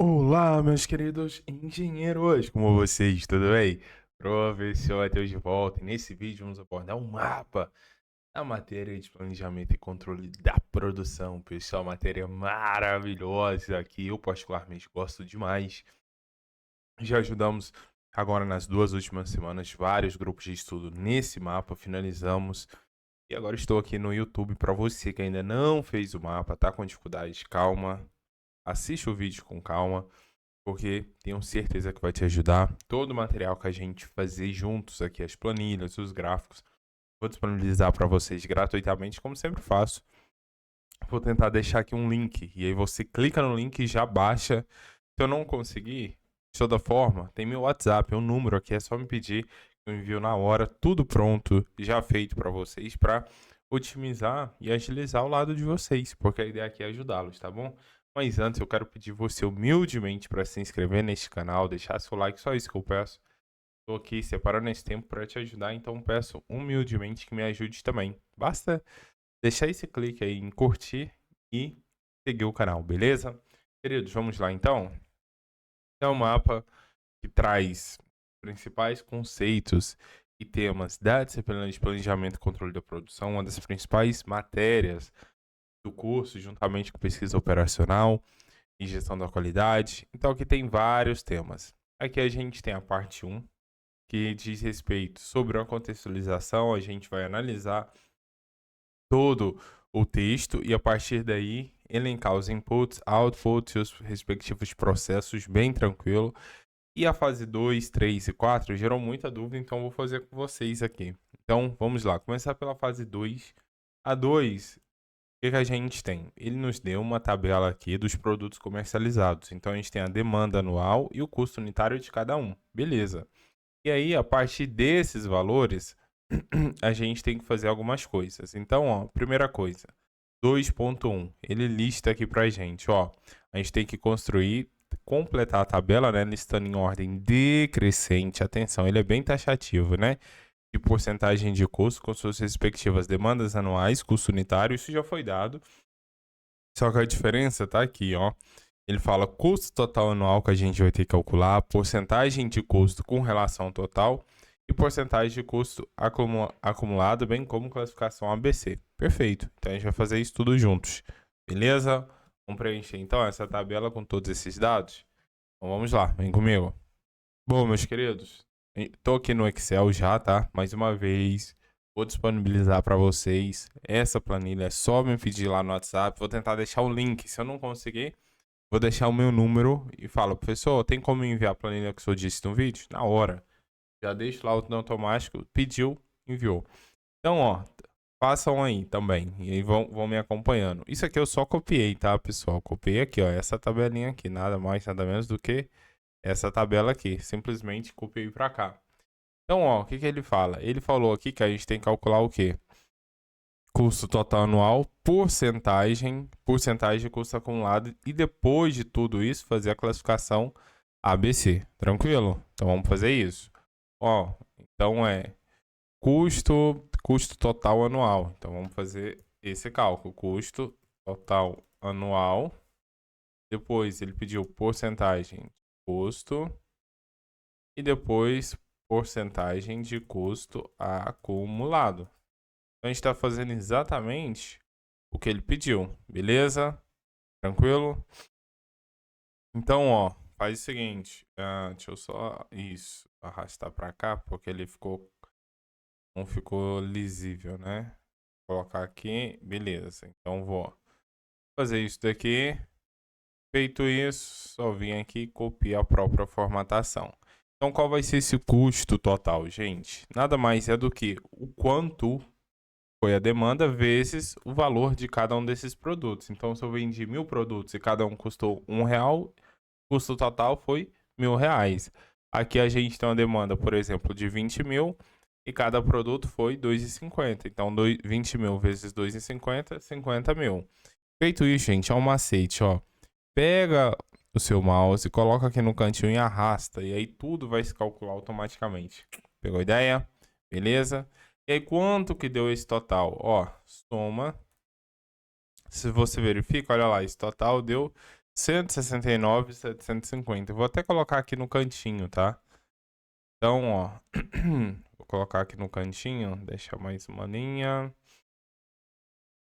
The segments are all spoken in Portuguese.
Olá, meus queridos engenheiros, como vocês, tudo bem? Professor Matheus de volta e nesse vídeo vamos abordar um mapa da matéria de planejamento e controle da produção. Pessoal, matéria maravilhosa que eu particularmente gosto demais. Já ajudamos agora nas 2 últimas semanas vários grupos de estudo nesse mapa, finalizamos. E agora estou aqui no YouTube para você que ainda não fez o mapa, tá com dificuldade, calma, assiste o vídeo com calma porque tenho certeza que vai te ajudar. Todo o material que a gente fazer juntos aqui, as planilhas, os gráficos, vou disponibilizar para vocês gratuitamente, como sempre faço. Vou tentar deixar aqui um link, e aí você clica no link e já baixa. Se eu não conseguir, de toda forma, tem meu WhatsApp, um número aqui, é só me pedir, eu envio na hora, tudo pronto, já feito para vocês, para otimizar e agilizar o lado de vocês, porque a ideia aqui é ajudá-los, tá bom? Mas antes eu quero pedir você humildemente para se inscrever neste canal, deixar seu like, só isso que eu peço. Estou aqui separando esse tempo para te ajudar, então peço humildemente que me ajude também. Basta deixar esse clique aí em curtir e seguir o canal, beleza? Queridos, vamos lá então? É um mapa que traz principais conceitos e temas da disciplina de planejamento e controle da produção, uma das principais matérias do curso, juntamente com pesquisa operacional e gestão da qualidade. Então aqui tem vários temas. Aqui a gente tem a parte 1, que diz respeito sobre uma contextualização, a gente vai analisar todo o texto e a partir daí elencar os inputs, outputs e os respectivos processos bem tranquilo. E a fase 2, 3 e 4 gerou muita dúvida, então vou fazer com vocês aqui. Então vamos lá, começar pela fase 2. A 2, o que a gente tem? Ele nos deu uma tabela aqui dos produtos comercializados. Então a gente tem a demanda anual e o custo unitário de cada um. Beleza. E aí, a partir desses valores, a gente tem que fazer algumas coisas. Então, ó, primeira coisa, 2.1, ele lista aqui pra gente, ó. A gente tem que construir, completar a tabela, né, listando em ordem decrescente. Atenção, ele é bem taxativo, né? De porcentagem de custo com suas respectivas demandas anuais, custo unitário, isso já foi dado. Só que a diferença tá aqui, ó. Ele fala custo total anual que a gente vai ter que calcular, porcentagem de custo com relação ao total e porcentagem de custo acumulado, bem como classificação ABC. Perfeito. Então a gente vai fazer isso tudo juntos. Beleza? Vamos preencher então essa tabela com todos esses dados? Então vamos lá, vem comigo. Bom, meus queridos, estou aqui no Excel já, tá? Mais uma vez, vou disponibilizar para vocês essa planilha. É só me pedir lá no WhatsApp. Vou tentar deixar o link. Se eu não conseguir, vou deixar o meu número e falo, professor, tem como enviar a planilha que o senhor disse no vídeo? Na hora. Já deixo lá no automático, pediu, enviou. Então, ó, façam aí também. E aí vão me acompanhando. Isso aqui eu só copiei, tá, pessoal? Copiei aqui, ó, essa tabelinha aqui. Nada mais, nada menos do que essa tabela aqui. Simplesmente copiei pra cá. Então, ó, o que que ele fala? Ele falou aqui que a gente tem que calcular o quê? Custo total anual, porcentagem de custo acumulado e depois de tudo isso fazer a classificação ABC. Tranquilo? Então vamos fazer isso. Ó, então é custo total anual. Então vamos fazer esse cálculo, custo total anual. Depois ele pediu porcentagem de custo e depois porcentagem de custo acumulado. Então, a gente está fazendo exatamente o que ele pediu, beleza? Tranquilo? Então, ó, faz o seguinte, deixa eu só, isso, arrastar para cá, porque ele não ficou lisível, né? Vou colocar aqui, beleza. Então, vou fazer isso daqui. Feito isso, só vim aqui e copiar a própria formatação. Então, qual vai ser esse custo total, gente? Nada mais é do que o quanto foi a demanda vezes o valor de cada um desses produtos. Então, se eu vendi 1.000 produtos e cada um custou R$ 1, o custo total foi R$ 1.000. Aqui a gente tem uma demanda, por exemplo, de 20.000 e cada produto foi R$ 2,50. Então, 20.000 vezes 2,50, 50.000. Feito isso, gente, é um macete, ó. Pega o seu mouse, coloca aqui no cantinho e arrasta. E aí tudo vai se calcular automaticamente. Pegou a ideia? Beleza? E aí, quanto que deu esse total? Ó, soma. Se você verifica, olha lá, esse total deu 169.750. Eu vou até colocar aqui no cantinho, tá? Então, ó, vou colocar aqui no cantinho, deixar mais uma linha.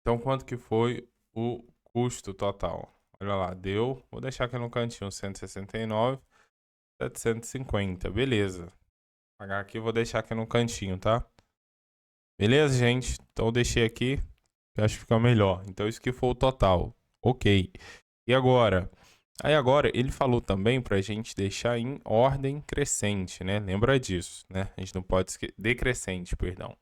Então, quanto que foi o custo total? Olha lá, deu, vou deixar aqui no cantinho, 169.750, beleza. Vou pagar aqui, vou deixar aqui no cantinho, tá? Beleza, gente? Então, eu deixei aqui, que eu acho que fica melhor. Então, isso que foi o total, ok. E agora? Aí agora ele falou também para a gente deixar em ordem crescente, né? Lembra disso, né? A gente não pode esquecer, decrescente, perdão.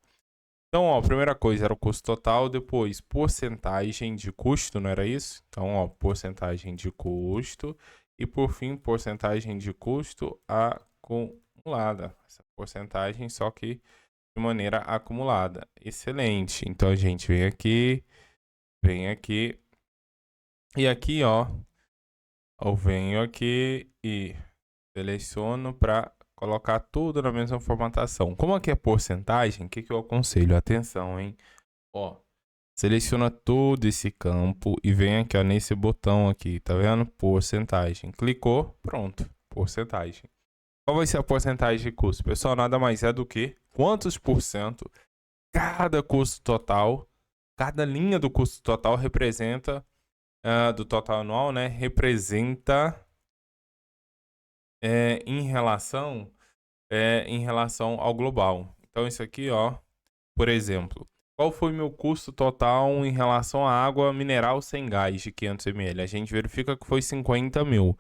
Então, ó, a primeira coisa era o custo total, depois porcentagem de custo, não era isso? Então, ó, porcentagem de custo e por fim, porcentagem de custo acumulada. Essa porcentagem só que de maneira acumulada. Excelente. Então a gente vem aqui e aqui, ó, eu venho aqui e seleciono para colocar tudo na mesma formatação. Como aqui é porcentagem, o que eu aconselho? Atenção, hein? Ó, seleciona todo esse campo e vem aqui, ó, nesse botão aqui, tá vendo? Porcentagem. Clicou, pronto, porcentagem. Qual vai ser a porcentagem de custo? Pessoal, nada mais é do que quantos por cento cada custo total, cada linha do custo total representa, do total anual, né? Representa em relação ao global. Então, isso aqui, ó, por exemplo, qual foi meu custo total em relação à água mineral sem gás de 500 ml? A gente verifica que foi 50 mil.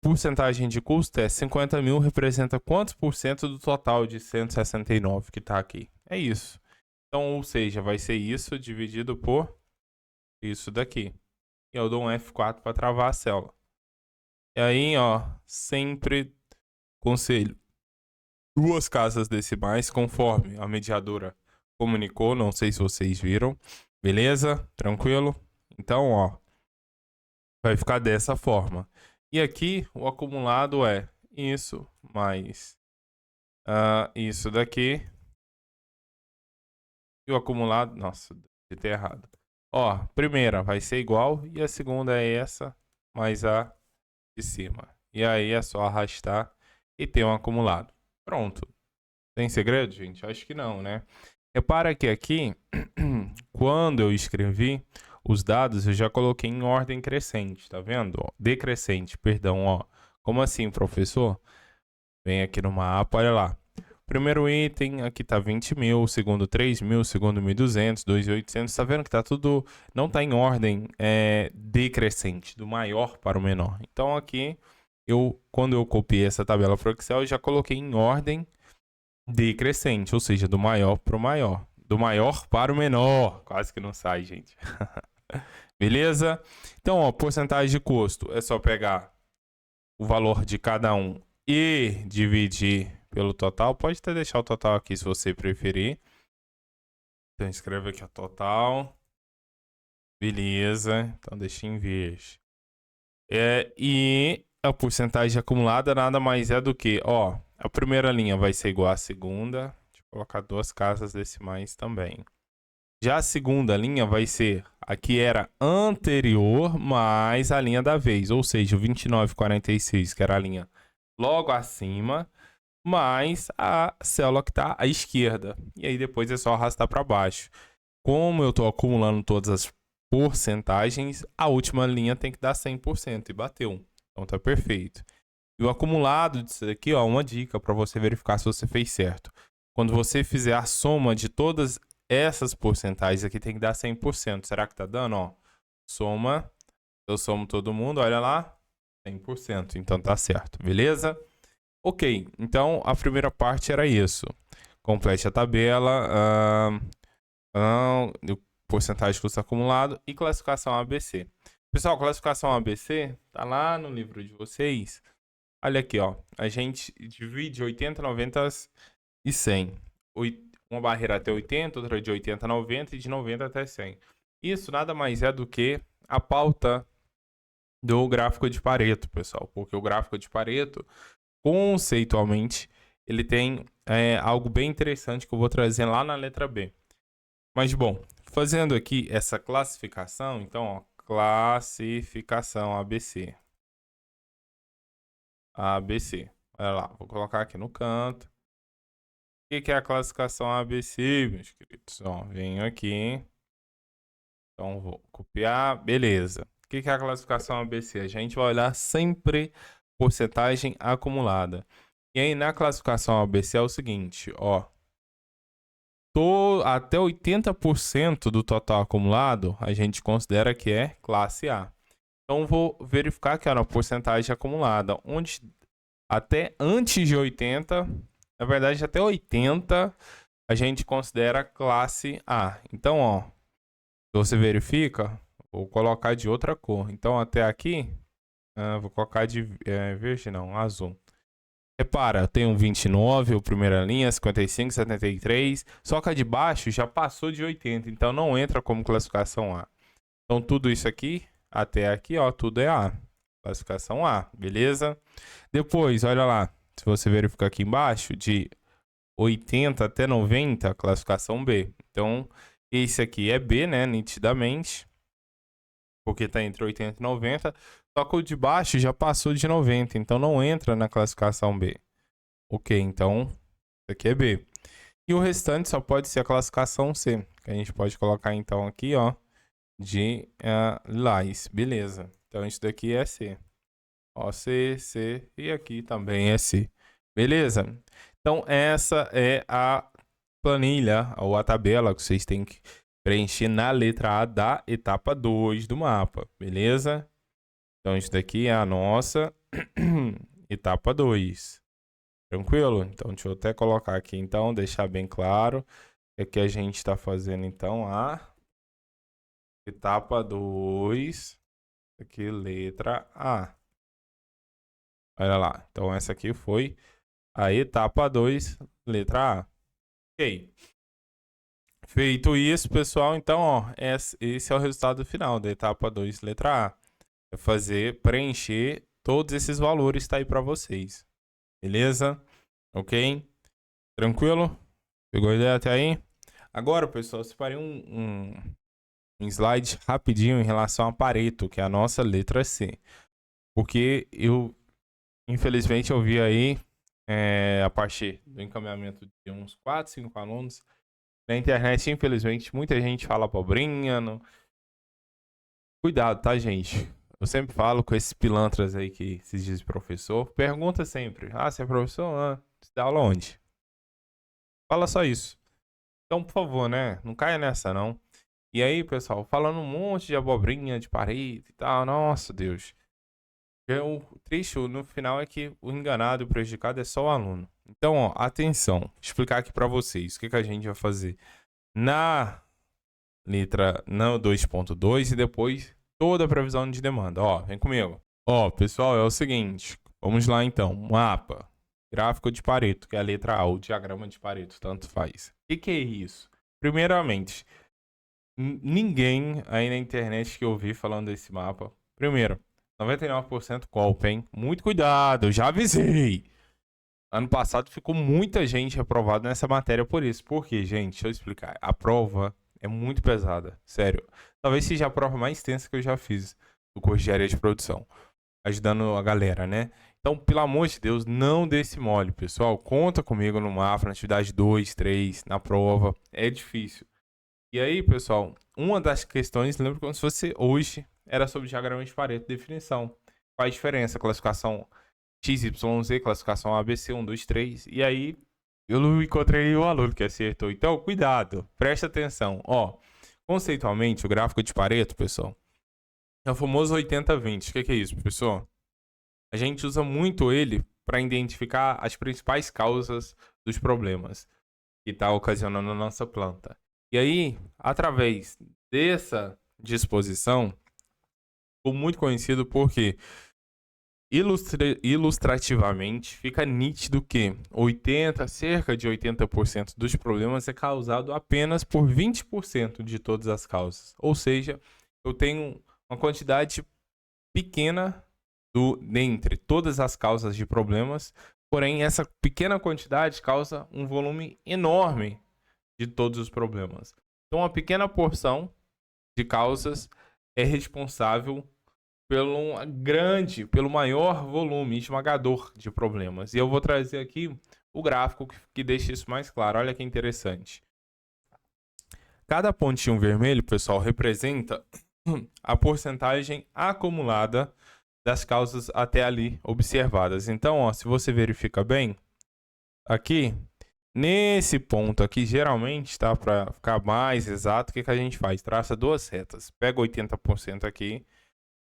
Porcentagem de custo é 50 mil representa quantos por cento do total de 169 que está aqui? É isso. Então, ou seja, vai ser isso dividido por isso daqui. E eu dou um F4 para travar a célula. E aí, ó, sempre conselho. 2 casas decimais, conforme a mediadora comunicou. Não sei se vocês viram. Beleza? Tranquilo? Então, ó, vai ficar dessa forma. E aqui, o acumulado é isso mais isso daqui. E o acumulado... Nossa, digitei errado. Ó, a primeira vai ser igual e a segunda é essa mais a de cima. E aí é só arrastar e ter um acumulado. Pronto. Tem segredo, gente? Acho que não, né? Repara que aqui, quando eu escrevi os dados, eu já coloquei em ordem crescente, tá vendo? Ó, decrescente, perdão, ó. Como assim, professor? Vem aqui no mapa, olha lá. Primeiro item, aqui tá 20 mil, segundo 3 mil, segundo 1.200, 2.800. Tá vendo que tá tudo, não tá em ordem decrescente, do maior para o menor. Então aqui, quando eu copiei essa tabela para o Excel, eu já coloquei em ordem decrescente, ou seja, do maior para o maior. Do maior para o menor. Quase que não sai, gente. Beleza? Então, ó, porcentagem de custo. É só pegar o valor de cada um e dividir pelo total. Pode até deixar o total aqui se você preferir. Então, escreve aqui o total. Beleza. Então, deixa em verde. E a porcentagem acumulada nada mais é do que, ó, a primeira linha vai ser igual à segunda. Deixa eu colocar 2 casas decimais também. Já a segunda linha vai ser a que era anterior mais a linha da vez, ou seja, o 29,46, que era a linha logo acima, mais a célula que está à esquerda. E aí depois é só arrastar para baixo. Como eu estou acumulando todas as porcentagens, a última linha tem que dar 100% e bateu. Então tá perfeito. E o acumulado disso aqui, ó, uma dica para você verificar se você fez certo. Quando você fizer a soma de todas essas porcentagens aqui, tem que dar 100%. Será que tá dando? Ó, soma, eu somo todo mundo, olha lá, 100%. Então tá certo, beleza? Ok, então a primeira parte era isso. Complete a tabela, porcentagem de custo acumulado e classificação ABC. Pessoal, classificação ABC tá lá no livro de vocês. Olha aqui, ó. A gente divide 80, 90 e 100. Uma barreira até 80, outra de 80 a 90 e de 90 até 100. Isso nada mais é do que a pauta do gráfico de Pareto, pessoal. Porque o gráfico de Pareto, conceitualmente, ele tem algo bem interessante que eu vou trazer lá na letra B. Mas, bom, fazendo aqui essa classificação, então, ó, classificação ABC. ABC. Olha lá, vou colocar aqui no canto. O que é a classificação ABC, meus queridos? Ó, venho aqui. Então, vou copiar. Beleza. O que é a classificação ABC? A gente vai olhar sempre porcentagem acumulada. E aí, na classificação ABC é o seguinte, ó. Até 80% do total acumulado, a gente considera que é classe A. Então, vou verificar aqui, ó, na porcentagem acumulada, onde até antes de 80, na verdade, até 80, a gente considera classe A. Então, ó, você verifica, vou colocar de outra cor. Então, até aqui, vou colocar de verde, não, azul. Repara, tem um 29, o primeira linha, 55, 73. Só que a de baixo já passou de 80, então não entra como classificação A. Então, tudo isso aqui, até aqui, ó, tudo é A. Classificação A, beleza? Depois, olha lá, se você verificar aqui embaixo, de 80 até 90, classificação B. Então, esse aqui é B, né, nitidamente, porque tá entre 80 e 90. Só que o de baixo já passou de 90, então não entra na classificação B. Ok, então, isso aqui é B. E o restante só pode ser a classificação C, que a gente pode colocar então aqui, ó, de lilás. Beleza. Então, isso daqui é C. Ó, C, C e aqui também é C. Beleza? Então, essa é a planilha, ou a tabela que vocês têm que preencher na letra A da etapa 2 do mapa. Beleza? Então, isso daqui é a nossa etapa 2. Tranquilo? Então, deixa eu até colocar aqui, então, deixar bem claro. Aqui a gente está fazendo, então, a etapa 2. Aqui, letra A. Olha lá. Então, essa aqui foi a etapa 2, letra A. Ok. Feito isso, pessoal, então, ó, esse é o resultado final da etapa 2, letra A. É preencher todos esses valores, tá aí para vocês. Beleza? Ok? Tranquilo? Pegou a ideia até aí? Agora, pessoal, eu separei um slide rapidinho em relação a Pareto, que é a nossa letra C. Porque eu, infelizmente, eu vi aí, a partir do encaminhamento de uns 4, 5 alunos, na internet, infelizmente, muita gente fala abobrinha. Não... Cuidado, tá, gente? Eu sempre falo com esses pilantras aí que se diz professor. Pergunta sempre. Ah, você é professor? Ah, você dá aula onde? Fala só isso. Então, por favor, né? Não caia nessa, não. E aí, pessoal, falando um monte de abobrinha, de parede e tal. Nossa, Deus. O triste no final é que o enganado e o prejudicado é só o aluno. Então, ó, atenção. Vou explicar aqui para vocês o que a gente vai fazer na letra 2.2 e depois toda a previsão de demanda. Ó, vem comigo. Ó, pessoal, é o seguinte. Vamos lá, então. Mapa. Gráfico de Pareto, que é a letra A, o diagrama de Pareto, tanto faz. O que é isso? Primeiramente, ninguém aí na internet que eu vi falando desse mapa. Primeiro, 99% golpe, hein? Muito cuidado, eu já avisei. Ano passado ficou muita gente reprovada nessa matéria por isso. Por quê, gente? Deixa eu explicar. A prova é muito pesada, sério. Talvez seja a prova mais extensa que eu já fiz do curso de engenharia de produção, ajudando a galera, né? Então, pelo amor de Deus, não dê esse mole, pessoal. Conta comigo no mapa, na atividade 2, 3, na prova. É difícil. E aí, pessoal, uma das questões, lembra como se fosse hoje, era sobre diagrama de Pareto, definição. Qual a diferença? Classificação XYZ, classificação ABC, 1, 2, 3. E aí, eu encontrei o aluno que acertou. Então, cuidado, presta atenção. Ó, conceitualmente, o gráfico de Pareto, pessoal, é o famoso 80-20. O que é isso, professor? A gente usa muito ele para identificar as principais causas dos problemas que está ocasionando a nossa planta. E aí, através dessa disposição, ficou muito conhecido porque ilustrativamente fica nítido que cerca de 80% dos problemas é causado apenas por 20% de todas as causas. Ou seja, eu tenho uma quantidade pequena dentre todas as causas de problemas, porém essa pequena quantidade causa um volume enorme de todos os problemas. Então, uma pequena porção de causas é responsável pelo maior volume esmagador de problemas. E eu vou trazer aqui o gráfico que deixa isso mais claro. Olha que interessante. Cada pontinho vermelho, pessoal, representa a porcentagem acumulada das causas até ali observadas. Então, ó, se você verifica bem, aqui, nesse ponto aqui, geralmente, tá? Para ficar mais exato, o que a gente faz? Traça duas retas. Pega 80% aqui,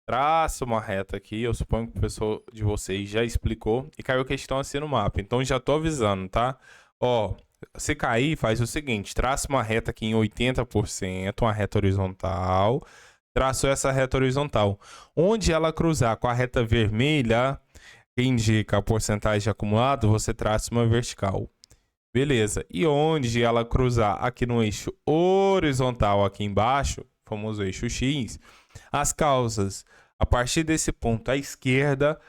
traça uma reta aqui. Eu suponho que o professor de vocês já explicou e caiu questão assim no mapa. Então, já tô avisando, tá? Ó, se cair, faz o seguinte, traça uma reta aqui em 80%, uma reta horizontal. Traço essa reta horizontal. Onde ela cruzar com a reta vermelha, que indica a porcentagem acumulada, você traça uma vertical. Beleza. E onde ela cruzar aqui no eixo horizontal, aqui embaixo, famoso eixo X, as causas a partir desse ponto à esquerda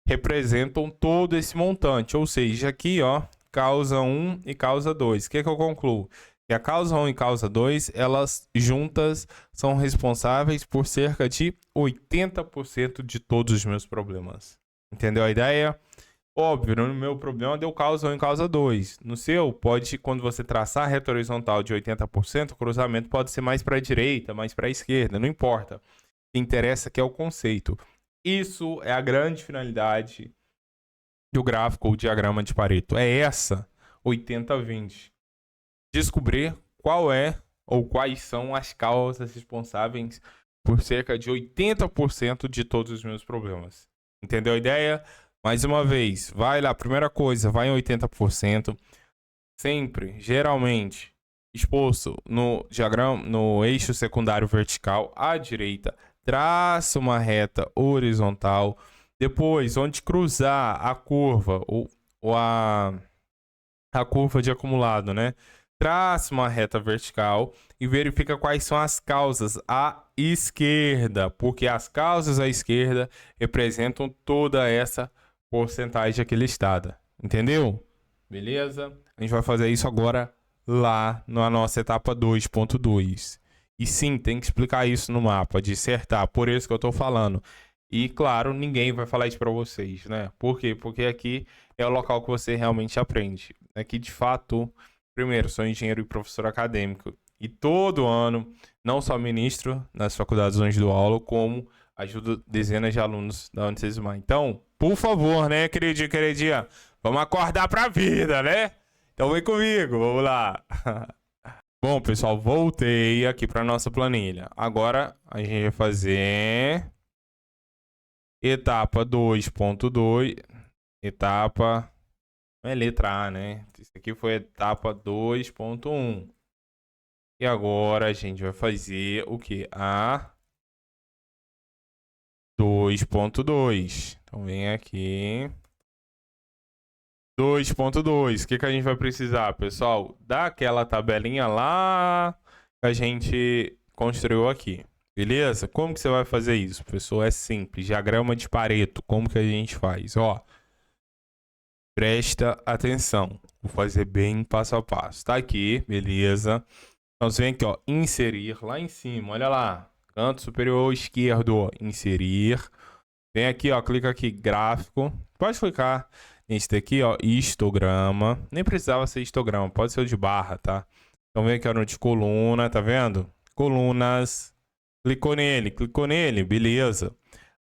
representam todo esse montante. Ou seja, aqui, ó, causa 1 e causa 2. O que eu concluo? Que a causa 1 e causa 2, elas juntas são responsáveis por cerca de 80% de todos os meus problemas. Entendeu a ideia? Óbvio, no meu problema deu causa 1 e causa 2. No seu, pode, quando você traçar a reta horizontal de 80%, o cruzamento pode ser mais para a direita, mais para a esquerda, não importa. O que interessa aqui é o conceito. Isso é a grande finalidade do gráfico ou diagrama de Pareto. É essa 80-20. Descobrir qual é ou quais são as causas responsáveis por cerca de 80% de todos os meus problemas. Entendeu a ideia? Mais uma vez, vai lá, primeira coisa, vai em 80%. Sempre, geralmente, exposto no diagrama, no eixo secundário vertical à direita, traça uma reta horizontal. Depois, onde cruzar a curva ou a curva de acumulado, né? Traça uma reta vertical e verifica quais são as causas à esquerda, porque as causas à esquerda representam toda essa porcentagem aqui listada. Entendeu? Beleza? A gente vai fazer isso agora lá na nossa etapa 2.2. E sim, tem que explicar isso no mapa, dissertar, por isso que eu tô falando. E claro, ninguém vai falar isso para vocês, né? Por quê? Porque aqui é o local que você realmente aprende. Aqui, de fato, primeiro, sou engenheiro e professor acadêmico. E todo ano, não só ministro nas faculdades onde dou aula, como ajudo dezenas de alunos da Unicesumar. Então, por favor, né, queridinha? Vamos acordar pra vida, né? Então vem comigo, vamos lá. Bom, pessoal, voltei aqui para nossa planilha. Agora a gente vai fazer etapa 2.2, etapa, não é letra A, né? Isso aqui foi etapa 2.1. E agora a gente vai fazer o que? A 2.2. Então vem aqui. 2.2. O que a gente vai precisar, pessoal? Daquela tabelinha lá que a gente construiu aqui. Beleza? Como que você vai fazer isso, pessoal? É simples. Diagrama de Pareto. Como que a gente faz? Ó, presta atenção. Vou fazer bem passo a passo. Tá aqui, beleza. Então você vem aqui, ó, inserir lá em cima. Olha lá, canto superior esquerdo, ó, inserir. Vem aqui, ó, clica aqui, gráfico. Pode clicar nesse daqui, ó, histograma. Nem precisava ser histograma, pode ser o de barra, tá? Então vem aqui, ó, no de coluna, tá vendo? Colunas. Clicou nele, beleza.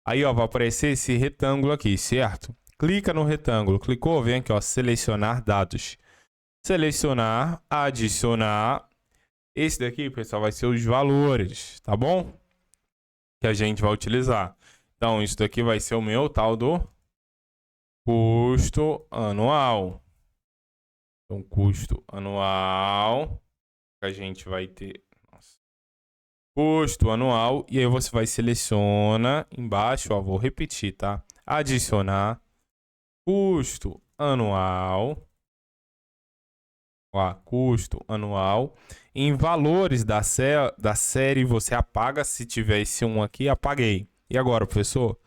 Aí, ó, vai aparecer esse retângulo aqui, certo? Clica no retângulo, clicou, vem aqui, ó, selecionar dados. Selecionar, adicionar. Esse daqui, pessoal, vai ser os valores, tá bom? Que a gente vai utilizar. Então, isso daqui vai ser o meu tal do custo anual. Então, custo anual, que a gente vai ter... Nossa. Custo anual, e aí você vai selecionar embaixo, ó, vou repetir, tá? Adicionar custo anual. Ó, custo anual. Em valores da série, você apaga. Se tiver esse 1 aqui, apaguei. E agora, professor?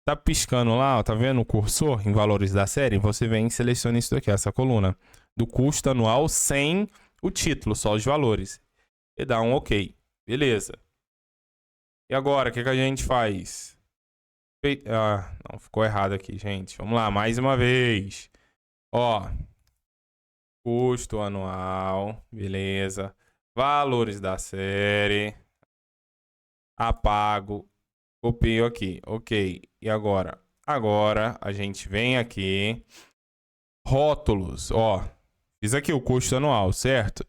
Tá piscando lá, ó, tá vendo o cursor em valores da série? Você vem e seleciona isso daqui, essa coluna. Do custo anual sem o título, só os valores. E dá um OK. Beleza. E agora, o que que a gente faz? Ah, não, ficou errado aqui, gente. Vamos lá, mais uma vez. Ó, custo anual, beleza. Valores da série. Apago. Copio aqui, ok. E agora? Agora a gente vem aqui. Rótulos, ó. Fiz aqui o custo anual, certo?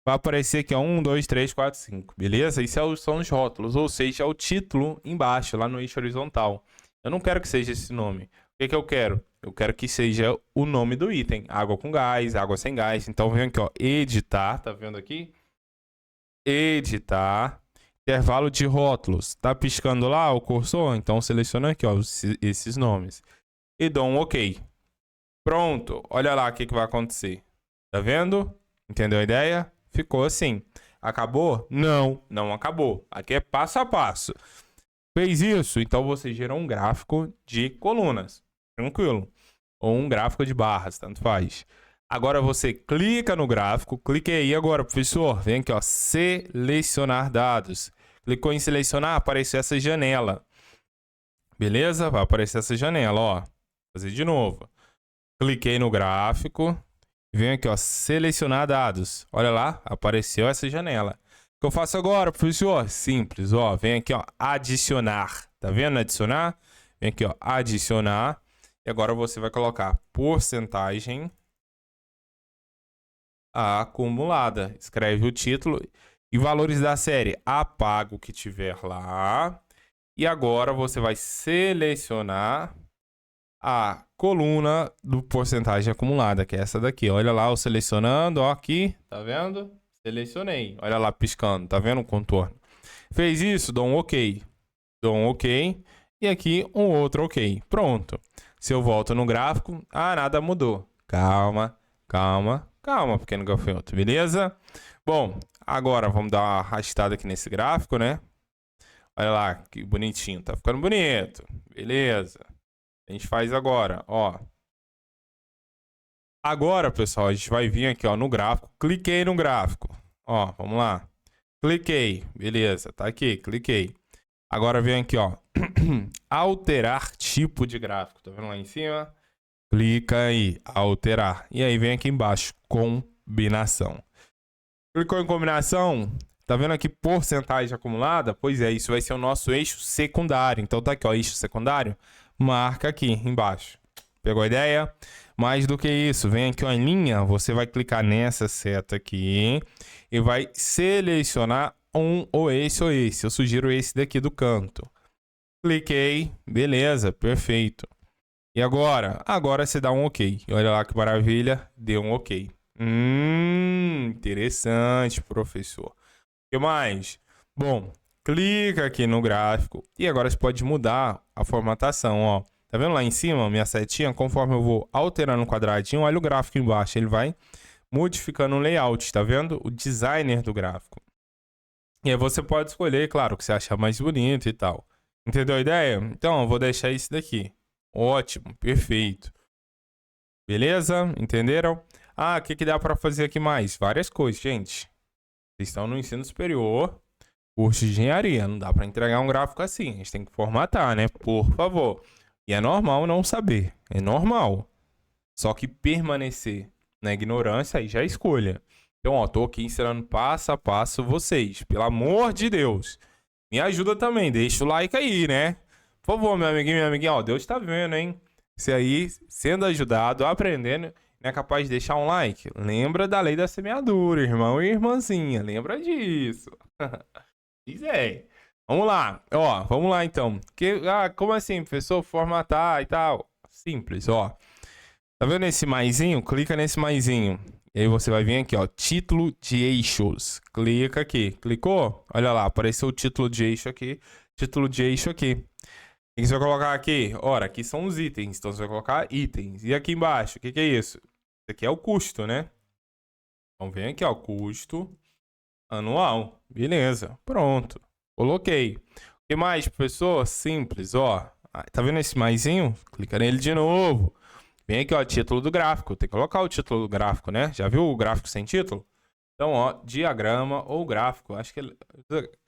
Vai aparecer aqui, ó, 1, 2, 3, 4, 5, beleza? Isso são os rótulos, ou seja, é o título embaixo, lá no eixo horizontal. Eu não quero que seja esse nome. O que que eu quero? Eu quero que seja o nome do item. Água com gás, água sem gás. Então, vem aqui, ó, editar, tá vendo aqui? Editar, intervalo de rótulos. Tá piscando lá o cursor? Então, seleciona aqui, ó, esses nomes. E dou um OK. Pronto, olha lá o que que vai acontecer. Tá vendo? Entendeu a ideia? Ficou assim. Acabou? Não, não acabou. Aqui é passo a passo. Fez isso? Então você gerou um gráfico de colunas. Tranquilo. Ou um gráfico de barras, tanto faz. Agora você clica no gráfico. Cliquei aí agora, professor. Vem aqui, ó. Selecionar dados. Clicou em selecionar, apareceu essa janela. Beleza? Vai aparecer essa janela, ó. Vou fazer de novo. Cliquei no gráfico. Venho aqui, ó, selecionar dados. Olha lá, apareceu essa janela. O que eu faço agora, professor? Simples, ó. Vem aqui, ó, adicionar. Tá vendo adicionar? Vem aqui, ó, adicionar. E agora você vai colocar porcentagem acumulada. Escreve o título e valores da série. Apaga o que tiver lá. E agora você vai selecionar a coluna do porcentagem acumulada, que é essa daqui. Olha lá, eu selecionando, ó, aqui, tá vendo? Selecionei. Olha lá, piscando, tá vendo o contorno? Fez isso, dou um OK. Dou um OK. E aqui um outro OK. Pronto. Se eu volto no gráfico, nada mudou. Calma, calma, calma, pequeno gafanhoto, beleza? Bom, agora vamos dar uma arrastada aqui nesse gráfico, né? Olha lá, que bonitinho, tá ficando bonito. Beleza. A gente faz agora, ó. Agora, pessoal, a gente vai vir aqui, ó, no gráfico. Cliquei no gráfico. Ó, vamos lá. Cliquei. Beleza, tá aqui, cliquei. Agora vem aqui, ó. Alterar tipo de gráfico. Tá vendo lá em cima? Clica aí, alterar. E aí vem aqui embaixo, combinação. Clicou em combinação. Tá vendo aqui porcentagem acumulada? Pois é, isso vai ser o nosso eixo secundário. Então tá aqui, ó, eixo secundário. Marca aqui embaixo. Pegou a ideia? Mais do que isso, vem aqui ó, em linha, você vai clicar nessa seta aqui e vai selecionar um ou esse ou esse. Eu sugiro esse daqui do canto. Cliquei, beleza, perfeito. E agora? Agora você dá um OK. Olha lá que maravilha, deu um OK. Interessante, professor. O que mais? Bom, clica aqui no gráfico e agora você pode mudar a formatação, ó. Tá vendo lá em cima, minha setinha? Conforme eu vou alterando o quadradinho, olha o gráfico embaixo, ele vai modificando o layout, tá vendo? O designer do gráfico. E aí você pode escolher, claro, o que você achar mais bonito e tal. Entendeu a ideia? Então, eu vou deixar isso daqui. Ótimo, perfeito. Beleza? Entenderam? O que que dá para fazer aqui mais? Várias coisas, gente. Vocês estão no ensino superior, curso de engenharia. Não dá para entregar um gráfico assim. A gente tem que formatar, né? Por favor. E é normal não saber. É normal. Só que permanecer na ignorância aí já é escolha. Então, ó, tô aqui ensinando passo a passo vocês. Pelo amor de Deus. Me ajuda também. Deixa o like aí, né? Por favor, meu amiguinho, minha amiguinha. Ó, Deus tá vendo, hein? Você aí, sendo ajudado, aprendendo, não é capaz de deixar um like? Lembra da lei da semeadura, irmão e irmãzinha. Lembra disso. Diz aí. Vamos lá. Ó, vamos lá então. Como assim, professor? Formatar e tal. Simples, ó. Tá vendo esse maisinho? Clica nesse maisinho. E aí você vai vir aqui, ó. Título de eixos. Clica aqui. Clicou? Olha lá, apareceu o título de eixo aqui. Título de eixo aqui. O que você vai colocar aqui? Ora, aqui são os itens. Então você vai colocar itens. E aqui embaixo, o que que é isso? Isso aqui é o custo, né? Então vem aqui, ó. Custo anual. Beleza. Pronto. Coloquei. O que mais, professor? Simples, ó. Tá vendo esse maisinho? Clica nele de novo. Vem aqui, ó, título do gráfico. Tem que colocar o título do gráfico, né? Já viu o gráfico sem título? Então, ó, diagrama ou gráfico. Acho que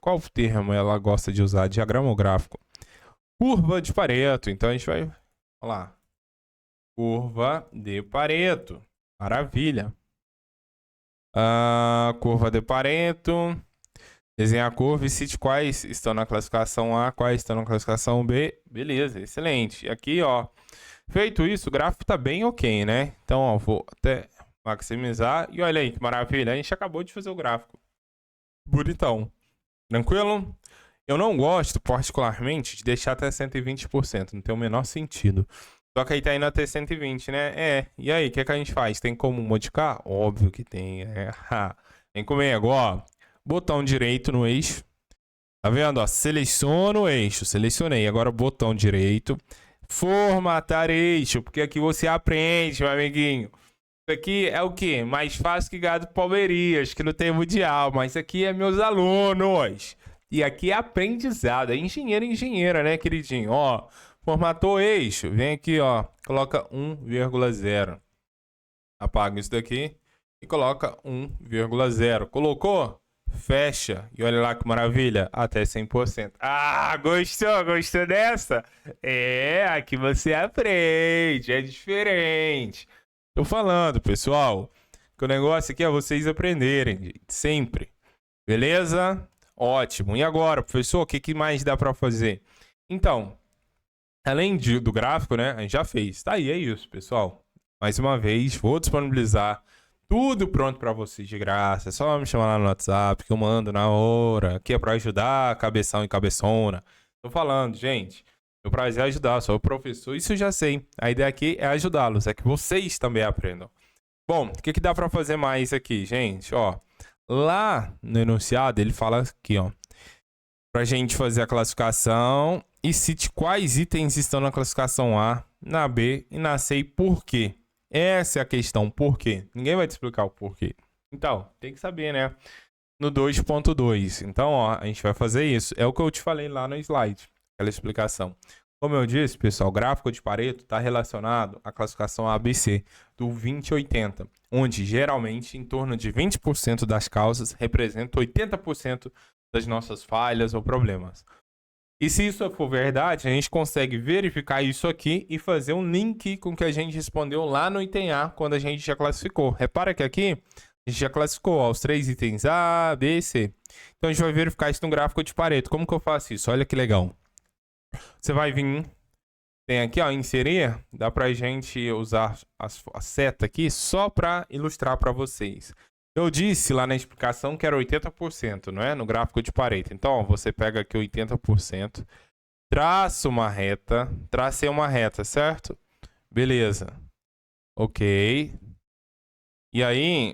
qual termo ela gosta de usar? Diagrama ou gráfico? Curva de Pareto. Então a gente vai lá. Curva de Pareto. Maravilha. Curva de Pareto. Desenhar a curva e cite quais estão na classificação A, quais estão na classificação B. Beleza, excelente. E aqui, ó, feito isso, o gráfico tá bem ok, né? Então, ó, vou até maximizar. E olha aí que maravilha, a gente acabou de fazer o gráfico. Bonitão. Tranquilo? Eu não gosto, particularmente, de deixar até 120%. Não tem o menor sentido. Só que aí tá indo até 120, né? E aí, o que, que a gente faz? Tem como modificar? Óbvio que tem. Vem comigo, ó. Botão direito no eixo. Tá vendo? Ó, seleciono o eixo. Selecionei. Agora botão direito. Formatar eixo. Porque aqui você aprende, meu amiguinho. Isso aqui é o quê? Mais fácil que gado Palmeiras, que não tem mundial. Mas isso aqui é meus alunos. E aqui é aprendizado. É engenheiro e engenheira, né, queridinho? Ó, formatou eixo. Vem aqui, ó. Coloca 1,0. Apaga isso daqui e coloca 1,0. Colocou? Fecha. E olha lá que maravilha. Até 100%. Gostou? Gostou dessa? Aqui você aprende. É diferente. Tô falando, pessoal, que o negócio aqui é vocês aprenderem, gente, sempre. Beleza? Ótimo. E agora, professor, o que mais dá para fazer? Então, além do gráfico, né? A gente já fez. Tá aí, é isso, pessoal. Mais uma vez, vou disponibilizar tudo pronto para vocês de graça. É só me chamar lá no WhatsApp que eu mando na hora. Aqui é para ajudar, cabeção e cabeçona. Tô falando, gente. Meu prazer é ajudar, sou o professor, isso eu já sei. A ideia aqui é ajudá-los, é que vocês também aprendam. Bom, o que dá para fazer mais aqui, gente? Ó, lá no enunciado ele fala aqui, ó, pra gente fazer a classificação e cite quais itens estão na classificação A, na B e na C e por quê. Essa é a questão, por quê? Ninguém vai te explicar o porquê. Então, tem que saber, né? No 2.2. Então, ó, a gente vai fazer isso. É o que eu te falei lá no slide, aquela explicação. Como eu disse, pessoal, o gráfico de Pareto está relacionado à classificação ABC do 20/80, onde geralmente em torno de 20% das causas representam 80% das nossas falhas ou problemas. E se isso for verdade, a gente consegue verificar isso aqui e fazer um link com o que a gente respondeu lá no item A, quando a gente já classificou. Repara que aqui a gente já classificou ó, os 3 itens A, B e C. Então a gente vai verificar isso no gráfico de Pareto. Como que eu faço isso? Olha que legal. Você vai vir, tem aqui, ó, inserir. Dá pra gente usar a seta aqui só para ilustrar para vocês. Eu disse lá na explicação que era 80%, não é? No gráfico de Pareto. Então, ó, você pega aqui 80%, traça uma reta, tracei uma reta, certo? Beleza. Ok. E aí,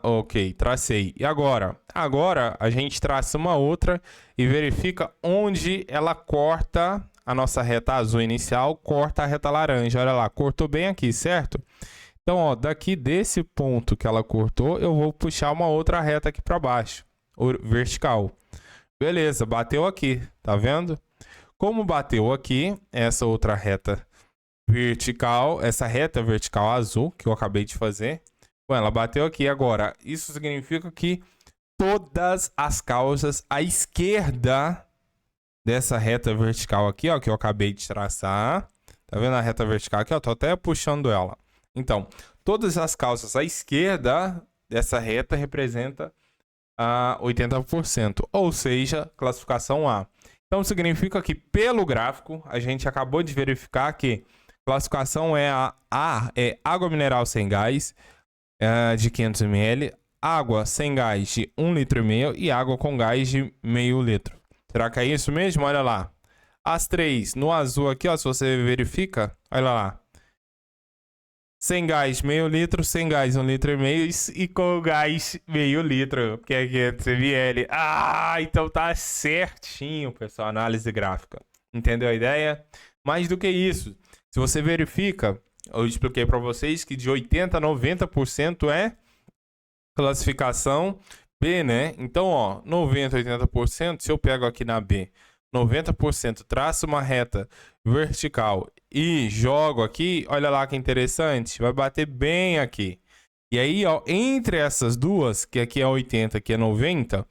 ok, tracei. E agora? Agora a gente traça uma outra e verifica onde ela corta a nossa reta azul inicial, corta a reta laranja. Olha lá, cortou bem aqui, certo? Então, ó, daqui desse ponto que ela cortou, eu vou puxar uma outra reta aqui para baixo, vertical. Beleza, bateu aqui, tá vendo? Como bateu aqui, essa outra reta vertical, essa reta vertical azul que eu acabei de fazer, bom, ela bateu aqui agora. Isso significa que todas as causas à esquerda dessa reta vertical aqui, ó, que eu acabei de traçar, tá vendo a reta vertical aqui, ó, tô até puxando ela. Então, todas as causas à esquerda dessa reta representa 80%, ou seja, classificação A. Então, significa que pelo gráfico, a gente acabou de verificar que classificação é A é água mineral sem gás de 500 ml, água sem gás de 1,5 litro e água com gás de meio litro. Será que é isso mesmo? Olha lá. As três, no azul aqui, ó, se você verifica, olha lá. Sem gás, meio litro, sem gás, 1,5 litro e com gás, meio litro, porque aqui é 500 ml. Então tá certinho, pessoal, análise gráfica. Entendeu a ideia? Mais do que isso, se você verifica, eu expliquei para vocês que de 80% a 90% é classificação B, né? Então, ó, 90%, 80%, se eu pego aqui na B, 90%, traço uma reta vertical e jogo aqui, olha lá que interessante, vai bater bem aqui. E aí, ó, entre essas duas, que aqui é 80, aqui é 90,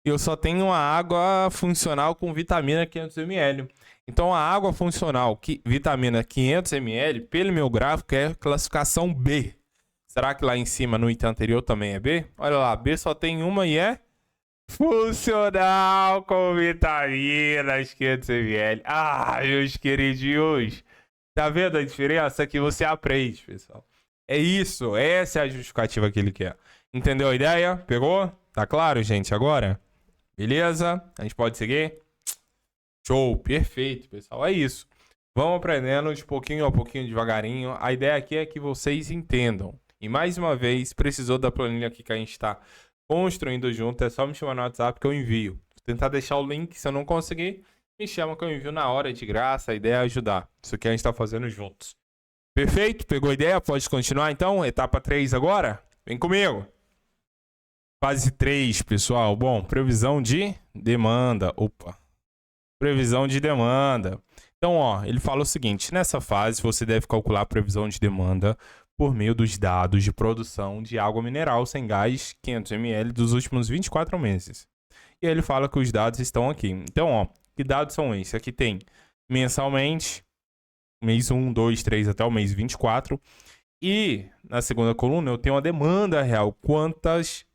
eu só tenho a água funcional com vitamina 500 ml. Então, a água funcional, vitamina 500 ml, pelo meu gráfico, é classificação B. Será que lá em cima, no item anterior, também é B? Olha lá, B só tem uma e é funcional com vitaminas 500 ml. Ah, meus queridinhos. Tá vendo a diferença que você aprende, pessoal? É isso, essa é a justificativa que ele quer. Entendeu a ideia? Pegou? Tá claro, gente, agora? Beleza? A gente pode seguir? Show, perfeito, pessoal. É isso. Vamos aprendendo de pouquinho a pouquinho, devagarinho. A ideia aqui é que vocês entendam. E mais uma vez, precisou da planilha aqui que a gente está construindo junto, é só me chamar no WhatsApp que eu envio. Vou tentar deixar o link, se eu não conseguir, me chama que eu envio na hora, de graça. A ideia é ajudar. Isso aqui a gente está fazendo juntos. Perfeito? Pegou a ideia? Pode continuar então? Etapa 3 agora? Vem comigo. Fase 3, pessoal. Bom, previsão de demanda. Opa. Previsão de demanda. Então, ó, ele fala o seguinte. Nessa fase, você deve calcular a previsão de demanda por meio dos dados de produção de água mineral sem gás 500 ml dos últimos 24 meses. E aí ele fala que os dados estão aqui. Então, ó, que dados são esses? Aqui tem mensalmente, mês 1, 2, 3 até o mês 24. E na segunda coluna eu tenho a demanda real. Quantas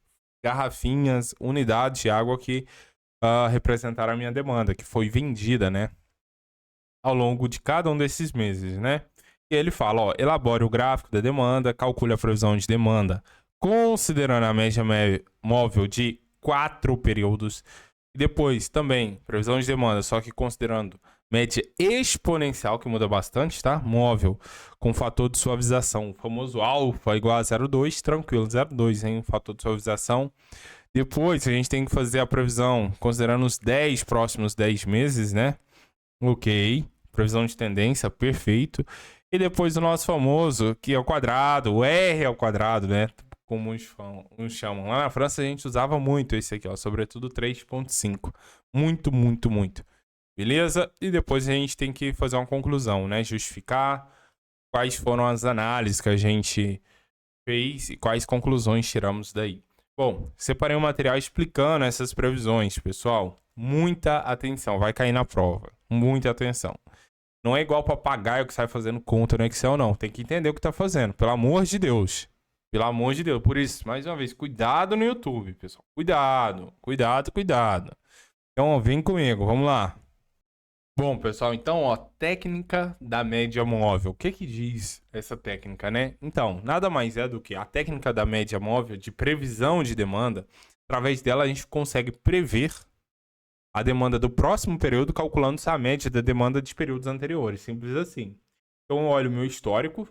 garrafinhas, unidades de água que representaram a minha demanda, que foi vendida, né? Ao longo de cada um desses meses, né? E ele fala, ó, elabore o gráfico da demanda, calcule a previsão de demanda, considerando a média móvel de 4 períodos. E depois, também, previsão de demanda, só que considerando média exponencial, que muda bastante, tá? Móvel, com fator de suavização, o famoso alfa igual a 0,2, tranquilo, 0,2, hein? Fator de suavização. Depois, a gente tem que fazer a previsão, considerando os 10 próximos 10 meses, né? Ok, previsão de tendência, perfeito. E depois o nosso famoso, que é o quadrado, o R ao quadrado, né? Como uns chamam. Lá na França a gente usava muito esse aqui, ó, sobretudo 3.5. Muito, muito, muito. Beleza? E depois a gente tem que fazer uma conclusão, né? Justificar quais foram as análises que a gente fez e quais conclusões tiramos daí. Bom, separei um material explicando essas previsões, pessoal. Muita atenção, vai cair na prova. Muita atenção. Não é igual papagaio que sai fazendo conta no Excel, não. Tem que entender o que tá fazendo, pelo amor de Deus. Pelo amor de Deus. Por isso, mais uma vez, cuidado no YouTube, pessoal. Cuidado, cuidado, cuidado. Então, ó, vem comigo, vamos lá. Bom, pessoal, então, ó, técnica da média móvel. O que diz essa técnica, né? Então, nada mais é do que a técnica da média móvel de previsão de demanda. Através dela, a gente consegue prever a demanda do próximo período, calculando-se a média da demanda de períodos anteriores. Simples assim. Então, eu olho o meu histórico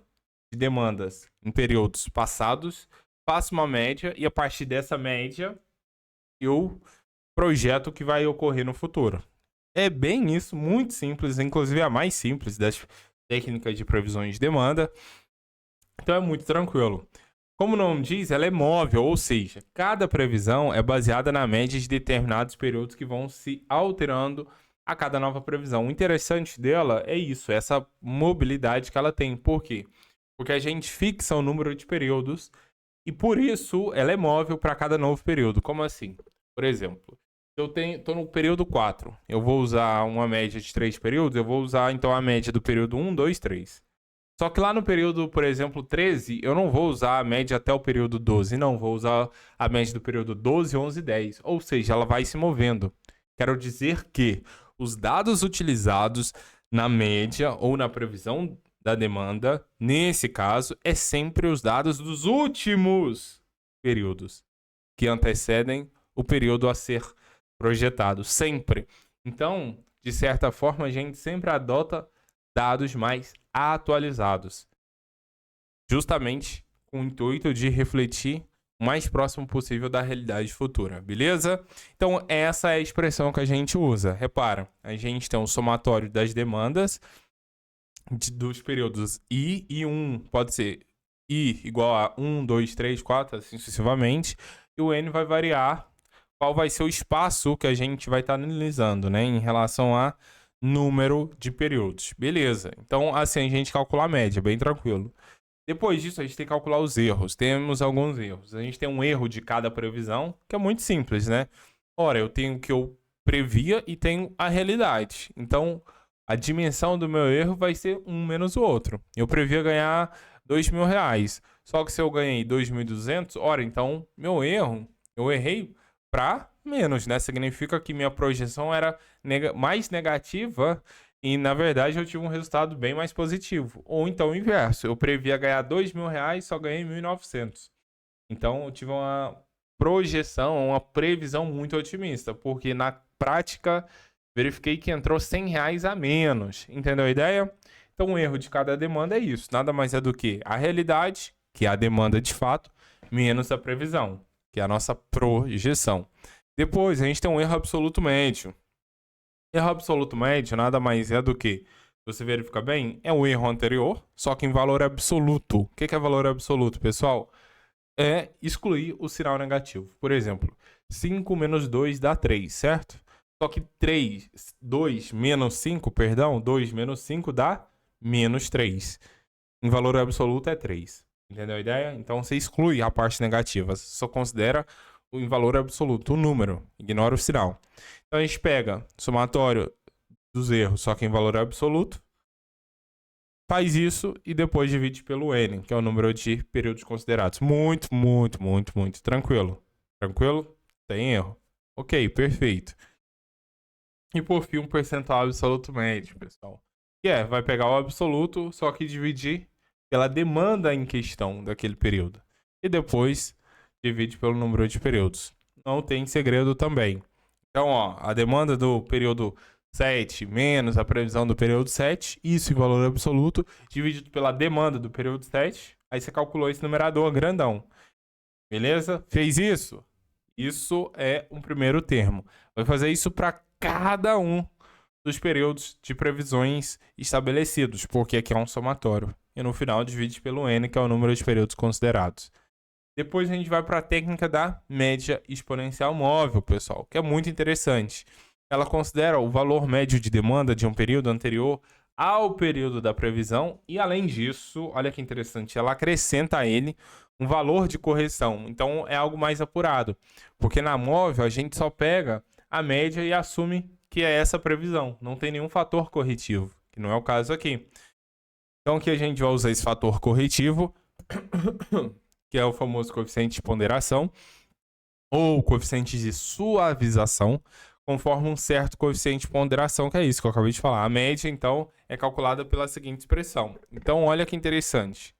de demandas em períodos passados, faço uma média e, a partir dessa média, eu projeto o que vai ocorrer no futuro. É bem isso, muito simples, inclusive a mais simples das técnicas de previsões de demanda. Então é muito tranquilo. Como o nome diz, ela é móvel, ou seja, cada previsão é baseada na média de determinados períodos que vão se alterando a cada nova previsão. O interessante dela é isso, essa mobilidade que ela tem. Por quê? Porque a gente fixa o número de períodos e por isso ela é móvel para cada novo período. Como assim? Por exemplo, eu estou no período 4, eu vou usar uma média de 3 períodos, eu vou usar então a média do período 1, 2, 3. Só que lá no período, por exemplo, 13, eu não vou usar a média até o período 12, não, vou usar a média do período 12, 11 e 10. Ou seja, ela vai se movendo. Quero dizer que os dados utilizados na média ou na previsão da demanda, nesse caso, é sempre os dados dos últimos períodos que antecedem o período a ser projetado, sempre. Então, de certa forma, a gente sempre adota dados mais atualizados, justamente com o intuito de refletir o mais próximo possível da realidade futura, beleza? Então, essa é a expressão que a gente usa. Repara, a gente tem um somatório das demandas dos períodos I e 1, pode ser I igual a 1, 2, 3, 4, assim sucessivamente, e o N vai variar qual vai ser o espaço que a gente vai estar analisando, né, em relação a número de períodos. Beleza. Então, assim, a gente calcula a média, bem tranquilo. Depois disso, a gente tem que calcular os erros. Temos alguns erros. A gente tem um erro de cada previsão, que é muito simples, né? Ora, eu tenho o que eu previa e tenho a realidade. Então, a dimensão do meu erro vai ser um menos o outro. Eu previa ganhar R$ 2.000. Só que se eu ganhei 2.200, ora, então, meu erro, eu errei para menos, né? Significa que minha projeção era mais negativa e, na verdade, eu tive um resultado bem mais positivo. Ou então o inverso. Eu previa ganhar R$ 2.000, só ganhei 1.900. Então, eu tive uma projeção, uma previsão muito otimista. Porque, na prática, verifiquei que entrou R$ 100 a menos. Entendeu a ideia? Então, o erro de cada demanda é isso. Nada mais é do que a realidade, que é a demanda de fato, menos a previsão, que é a nossa projeção. Depois, a gente tem um erro absoluto médio. Erro absoluto médio nada mais é do que, você verifica bem, é o erro anterior, só que em valor absoluto. O que é valor absoluto, pessoal? É excluir o sinal negativo. Por exemplo, 5 menos 2 dá 3, certo? Só que 2 menos 5, perdão, 2 menos 5 dá menos 3. Em valor absoluto é 3. Entendeu a ideia? Então você exclui a parte negativa. Você só considera em valor absoluto o número. Ignora o sinal. Então a gente pega o somatório dos erros, só que em valor absoluto. Faz isso e depois divide pelo N, que é o número de períodos considerados. Muito tranquilo. Tranquilo? Tem erro. Ok, perfeito. E por fim, um percentual absoluto médio, pessoal. Que vai pegar o absoluto, só que dividir pela demanda em questão daquele período. E depois divide pelo número de períodos. Não tem segredo também. Então, a demanda do período 7 menos a previsão do período 7, isso em valor absoluto, dividido pela demanda do período 7, aí você calculou esse numerador grandão. Beleza? Fez isso? Isso é um primeiro termo. Vai fazer isso para cada um dos períodos de previsões estabelecidos, porque aqui é um somatório. E no final divide pelo N, que é o número de períodos considerados. Depois a gente vai para a técnica da média exponencial móvel, pessoal, que é muito interessante. Ela considera o valor médio de demanda de um período anterior ao período da previsão e, além disso, olha que interessante, ela acrescenta a ele um valor de correção. Então, é algo mais apurado, porque na móvel a gente só pega a média e assume que é essa previsão. Não tem nenhum fator corretivo, que não é o caso aqui. Então, aqui a gente vai usar esse fator corretivo, que é o famoso coeficiente de ponderação, ou coeficiente de suavização, conforme um certo coeficiente de ponderação, que é isso que eu acabei de falar. A média, então, é calculada pela seguinte expressão. Então, olha que interessante.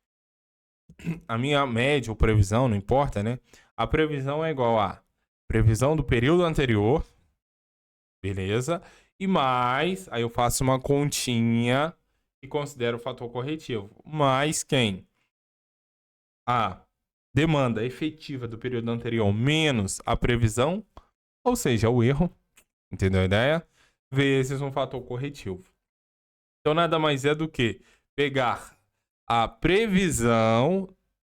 A minha média ou previsão, não importa, né? A previsão é igual a previsão do período anterior, beleza? E mais, aí eu faço uma continha e considero o fator corretivo. Mais quem? A demanda efetiva do período anterior menos a previsão, ou seja, o erro, entendeu a ideia? Vezes um fator corretivo. Então, nada mais é do que pegar a previsão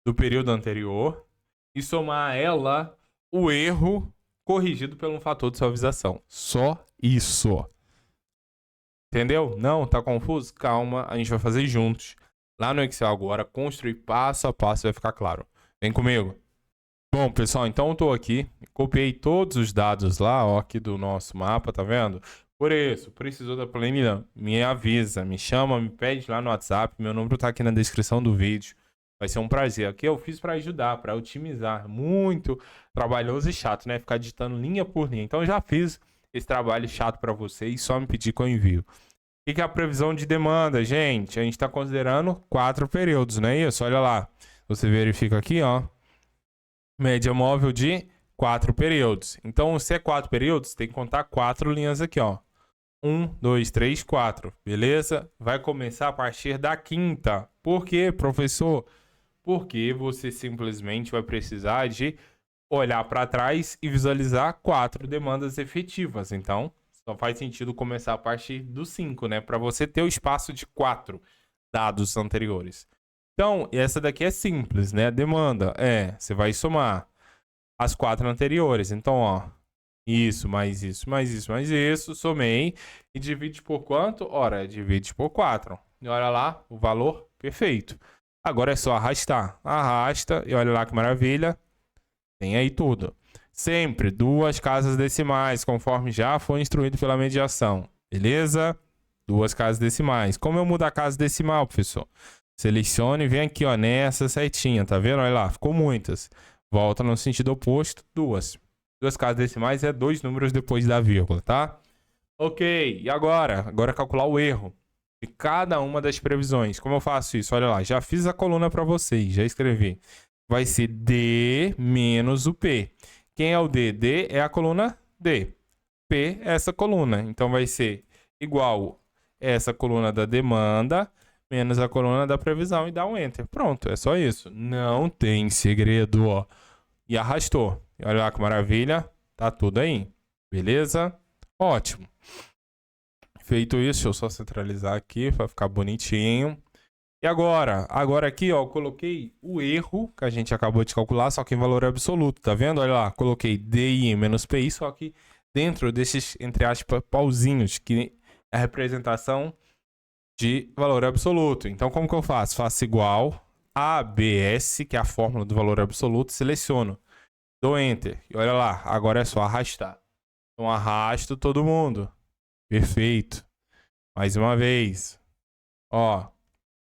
do período anterior e somar a ela o erro corrigido por um fator de suavização. Só isso. Entendeu? Não? Tá confuso? Calma, a gente vai fazer juntos. Lá no Excel agora, construir passo a passo, vai ficar claro. Vem comigo. Bom, pessoal, então eu tô aqui, copiei todos os dados lá, ó, aqui do nosso mapa, tá vendo? Por isso, precisou da planilha? Me avisa, me chama, me pede lá no WhatsApp, meu número tá aqui na descrição do vídeo. Vai ser um prazer. Aqui eu fiz para ajudar, para otimizar. Muito trabalhoso e chato, né? Ficar digitando linha por linha. Então eu já fiz esse trabalho chato para vocês, só me pedir que eu envio. O que é a previsão de demanda, gente? A gente está considerando 4 períodos, não é isso? Olha lá. Você verifica aqui, ó. Média móvel de 4 períodos. Então, se é 4 períodos, tem que contar 4 linhas aqui, ó. 1, 2, 3, 4. Beleza? Vai começar a partir da quinta. Por quê, professor? Porque você simplesmente vai precisar de olhar para trás e visualizar 4 demandas efetivas. Então, só faz sentido começar a partir do 5, né? Para você ter o espaço de 4 dados anteriores. Então, essa daqui é simples, né? A demanda você vai somar as 4 anteriores. Então, ó, isso, mais isso, mais isso, mais isso, somei e divide por quanto? Ora, divide por 4. E olha lá, o valor perfeito. Agora é só arrastar. Arrasta e olha lá que maravilha. Tem aí tudo. Sempre duas casas decimais, conforme já foi instruído pela mediação. Beleza? Duas casas decimais. Como eu mudo a casa decimal, professor? Selecione e vem aqui, ó, nessa setinha, tá vendo? Olha lá, ficou muitas. Volta no sentido oposto, duas. Duas casas decimais é 2 números depois da vírgula, tá? Ok, e agora? Agora calcular o erro de cada uma das previsões. Como eu faço isso? Olha lá, já fiz a coluna para vocês, já escrevi. Vai ser D menos o P. Quem é o D? D é a coluna D. P é essa coluna. Então vai ser igual essa coluna da demanda menos a coluna da previsão e dá um enter. Pronto, é só isso. Não tem segredo, ó. E arrastou. E olha lá que maravilha. Tá tudo aí. Beleza? Ótimo. Feito isso, deixa eu só centralizar aqui para ficar bonitinho. E agora? Agora aqui, ó, eu coloquei o erro que a gente acabou de calcular, só que em valor absoluto, tá vendo? Olha lá, coloquei DI menos PI, só que dentro desses, entre aspas, pauzinhos, que é a representação de valor absoluto. Então, como que eu faço? Faço igual ABS, que é a fórmula do valor absoluto, seleciono, dou Enter. E olha lá, agora é só arrastar. Então, arrasto todo mundo. Perfeito. Mais uma vez. Ó,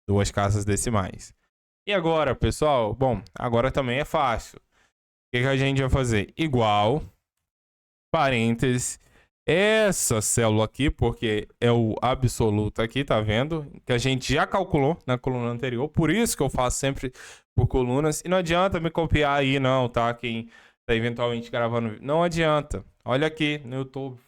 duas casas decimais. E agora, pessoal? Bom, agora também é fácil. O que a gente vai fazer? Igual, parênteses, essa célula aqui, porque é o absoluto aqui, tá vendo? Que a gente já calculou na coluna anterior. Por isso que eu faço sempre por colunas. E não adianta me copiar aí, não, tá? Quem tá eventualmente gravando. Não adianta. Olha aqui no YouTube,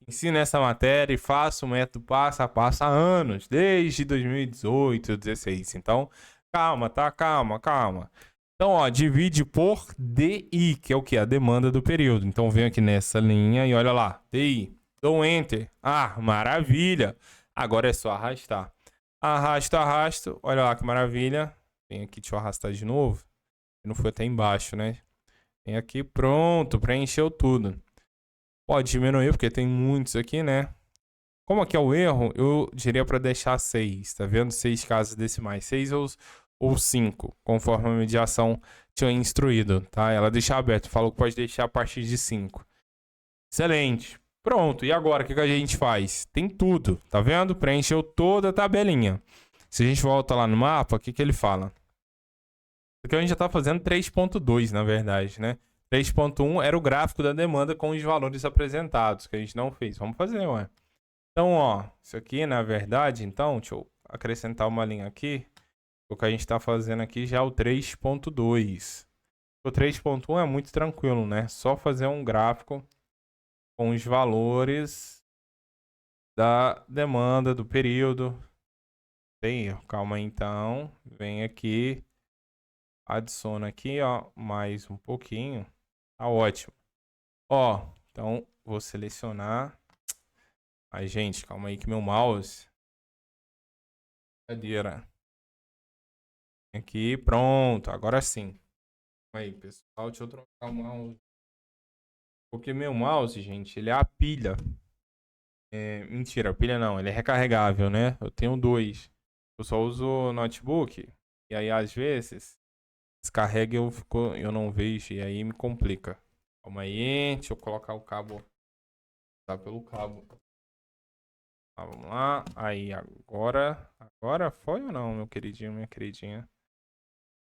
ensino essa matéria e faço o método passo a passo há anos, desde 2018, 2016. Então, calma, tá? Calma, calma. Então, ó, divide por DI, que é o que? A demanda do período. Então, vem aqui nessa linha e olha lá, DI. Dou Enter. Ah, maravilha. Agora é só arrastar. Arrasto, arrasto. Olha lá que maravilha. Vem aqui, deixa eu arrastar de novo. Não foi até embaixo, né? Vem aqui, pronto, preencheu tudo. Pode diminuir, porque tem muitos aqui, né? Como aqui é o erro, eu diria para deixar 6, tá vendo? 6 casas decimais, 6 ou 5, conforme a mediação tinha instruído, tá? Ela deixa aberto, falou que pode deixar a partir de 5. Excelente. Pronto, e agora o que a gente faz? Tem tudo, tá vendo? Preencheu toda a tabelinha. Se a gente volta lá no mapa, o que ele fala? Porque a gente já tá fazendo 3.2, na verdade, né? 3.1 era o gráfico da demanda com os valores apresentados, que a gente não fez. Vamos fazer, ué. Então, ó, isso aqui, na verdade, então, deixa eu acrescentar uma linha aqui. O que a gente está fazendo aqui já é o 3.2. O 3.1 é muito tranquilo, né? Só fazer um gráfico com os valores da demanda do período. Tem erro. Calma aí, então. Vem aqui. Adiciona aqui, ó, mais um pouquinho. Tá ótimo. Ó, então vou selecionar. Ai, gente, calma aí que meu mouse. Cadeira. Aqui, pronto. Agora sim. Aí, pessoal, deixa eu trocar o mouse. Porque meu mouse, gente, ele é a pilha. Mentira, a pilha não, ele é recarregável, né? Eu tenho 2. Eu só uso notebook. E aí, às vezes, descarrega e eu não vejo. E aí me complica. Calma aí, deixa eu colocar o cabo. Tá pelo cabo. Tá, vamos lá. Aí, agora. Agora foi ou não, meu queridinho, minha queridinha?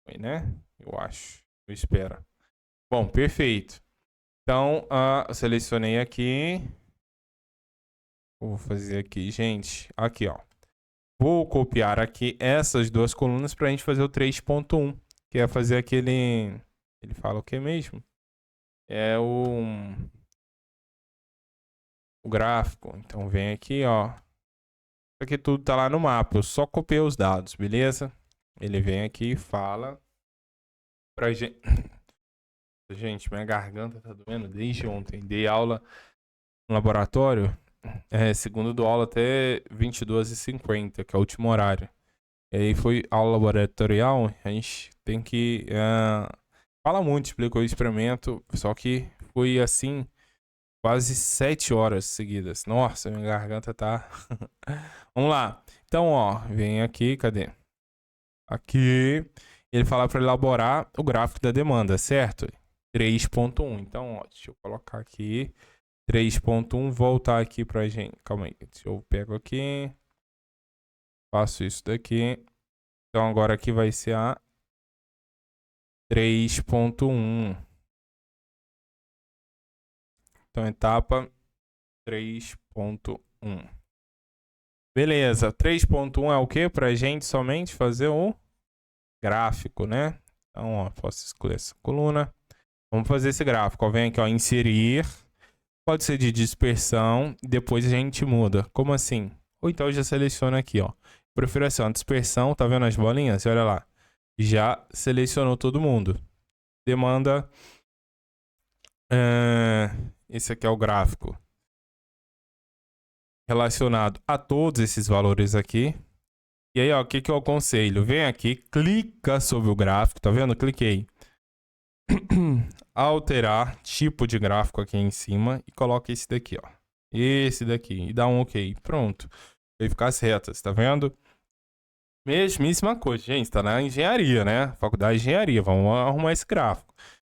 Foi, né? Eu acho. Eu espero. Bom, perfeito. Então, selecionei aqui. Vou fazer aqui, gente. Aqui, ó. Vou copiar aqui essas duas colunas para a gente fazer o 3.1, que é fazer aquele... Ele fala o que mesmo? É o gráfico. Então, vem aqui, ó. Isso aqui tudo tá lá no mapa. Eu só copiei os dados, beleza? Ele vem aqui e fala pra gente... Gente, minha garganta tá doendo desde ontem. Dei aula no laboratório. Segundo do aula até 22h50, que é o último horário. E aí foi aula laboratorial, a gente tem que... fala muito, explicou o experimento, só que foi assim, quase 7 horas seguidas. Nossa, minha garganta tá... Vamos lá. Então, ó, vem aqui, cadê? aqui, ele fala para elaborar o gráfico da demanda, certo? 3.1. Então, ó, deixa eu colocar aqui 3.1, voltar aqui pra gente. Calma aí, deixa eu pego aqui, faço isso daqui. Então agora aqui vai ser a 3.1. Então etapa 3.1. Beleza, 3.1 é o que? Pra gente somente fazer o gráfico, né? Então, ó, posso escolher essa coluna. Vamos fazer esse gráfico. Ó, vem aqui, ó, inserir. Pode ser de dispersão. Depois a gente muda. Como assim? Ou então eu já seleciono aqui, ó. Prefiro assim, ó, dispersão. Tá vendo as bolinhas? Olha lá. Já selecionou todo mundo. Demanda. Esse aqui é o gráfico relacionado a todos esses valores aqui. E aí, ó, o que eu aconselho? Vem aqui, clica sobre o gráfico, tá vendo? Cliquei. Alterar tipo de gráfico aqui em cima e coloca esse daqui, ó. Esse daqui. E dá um OK. Pronto. Vai ficar as retas, tá vendo? Mesmíssima coisa, gente. Tá na engenharia, né? Faculdade de engenharia. Vamos arrumar esse gráfico.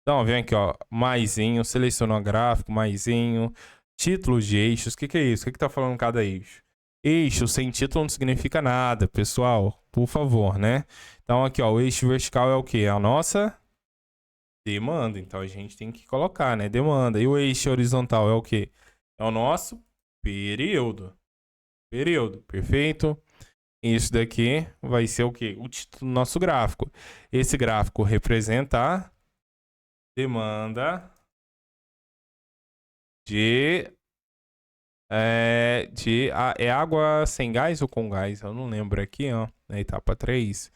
Então, vem aqui, ó. Maisinho. Seleciona o gráfico, maisinho. Títulos de eixos. O que é isso? O que tá falando cada eixo? Eixo sem título não significa nada, pessoal. Por favor, né? Então, aqui, ó. O eixo vertical é o quê? É a nossa demanda. Então, a gente tem que colocar, né? Demanda. E o eixo horizontal é o quê? É o nosso período. Período. Perfeito? Isso daqui vai ser o quê? O título do nosso gráfico. Esse gráfico representa a demanda é água sem gás ou com gás? Eu não lembro aqui, ó. Na etapa 3.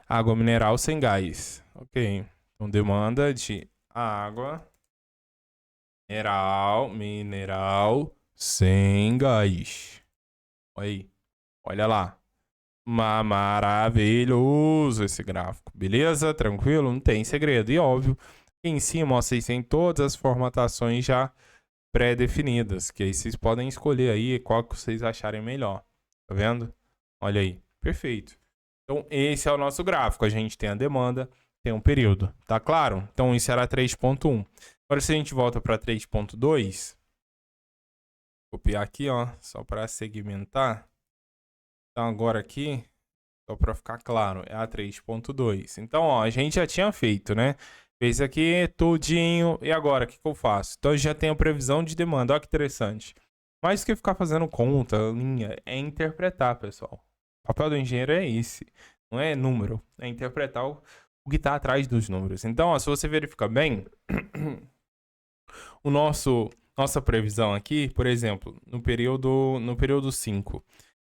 Água mineral sem gás. Ok. Então, demanda de água mineral sem gás. Aí. Olha lá. Maravilhoso esse gráfico. Beleza? Tranquilo? Não tem segredo. E óbvio, em cima ó, vocês têm todas as formatações já pré-definidas, que aí vocês podem escolher aí qual que vocês acharem melhor. Tá vendo? Olha aí. Perfeito. Então, esse é o nosso gráfico. A gente tem a demanda, tem um período. Tá claro? Então, isso era 3.1. Agora, se a gente volta para 3.2, copiar aqui, ó, só para segmentar. Então, agora aqui, só para ficar claro, é a 3.2. Então, ó, a gente já tinha feito, né? Fez aqui tudinho. E agora, o que eu faço? Então, eu já tenho a previsão de demanda. Olha que interessante. Mais do que ficar fazendo conta, linha, é interpretar, pessoal. O papel do engenheiro é esse. Não é número. É interpretar o que está atrás dos números. Então, ó, se você verificar bem, nossa previsão aqui, por exemplo, no período 5,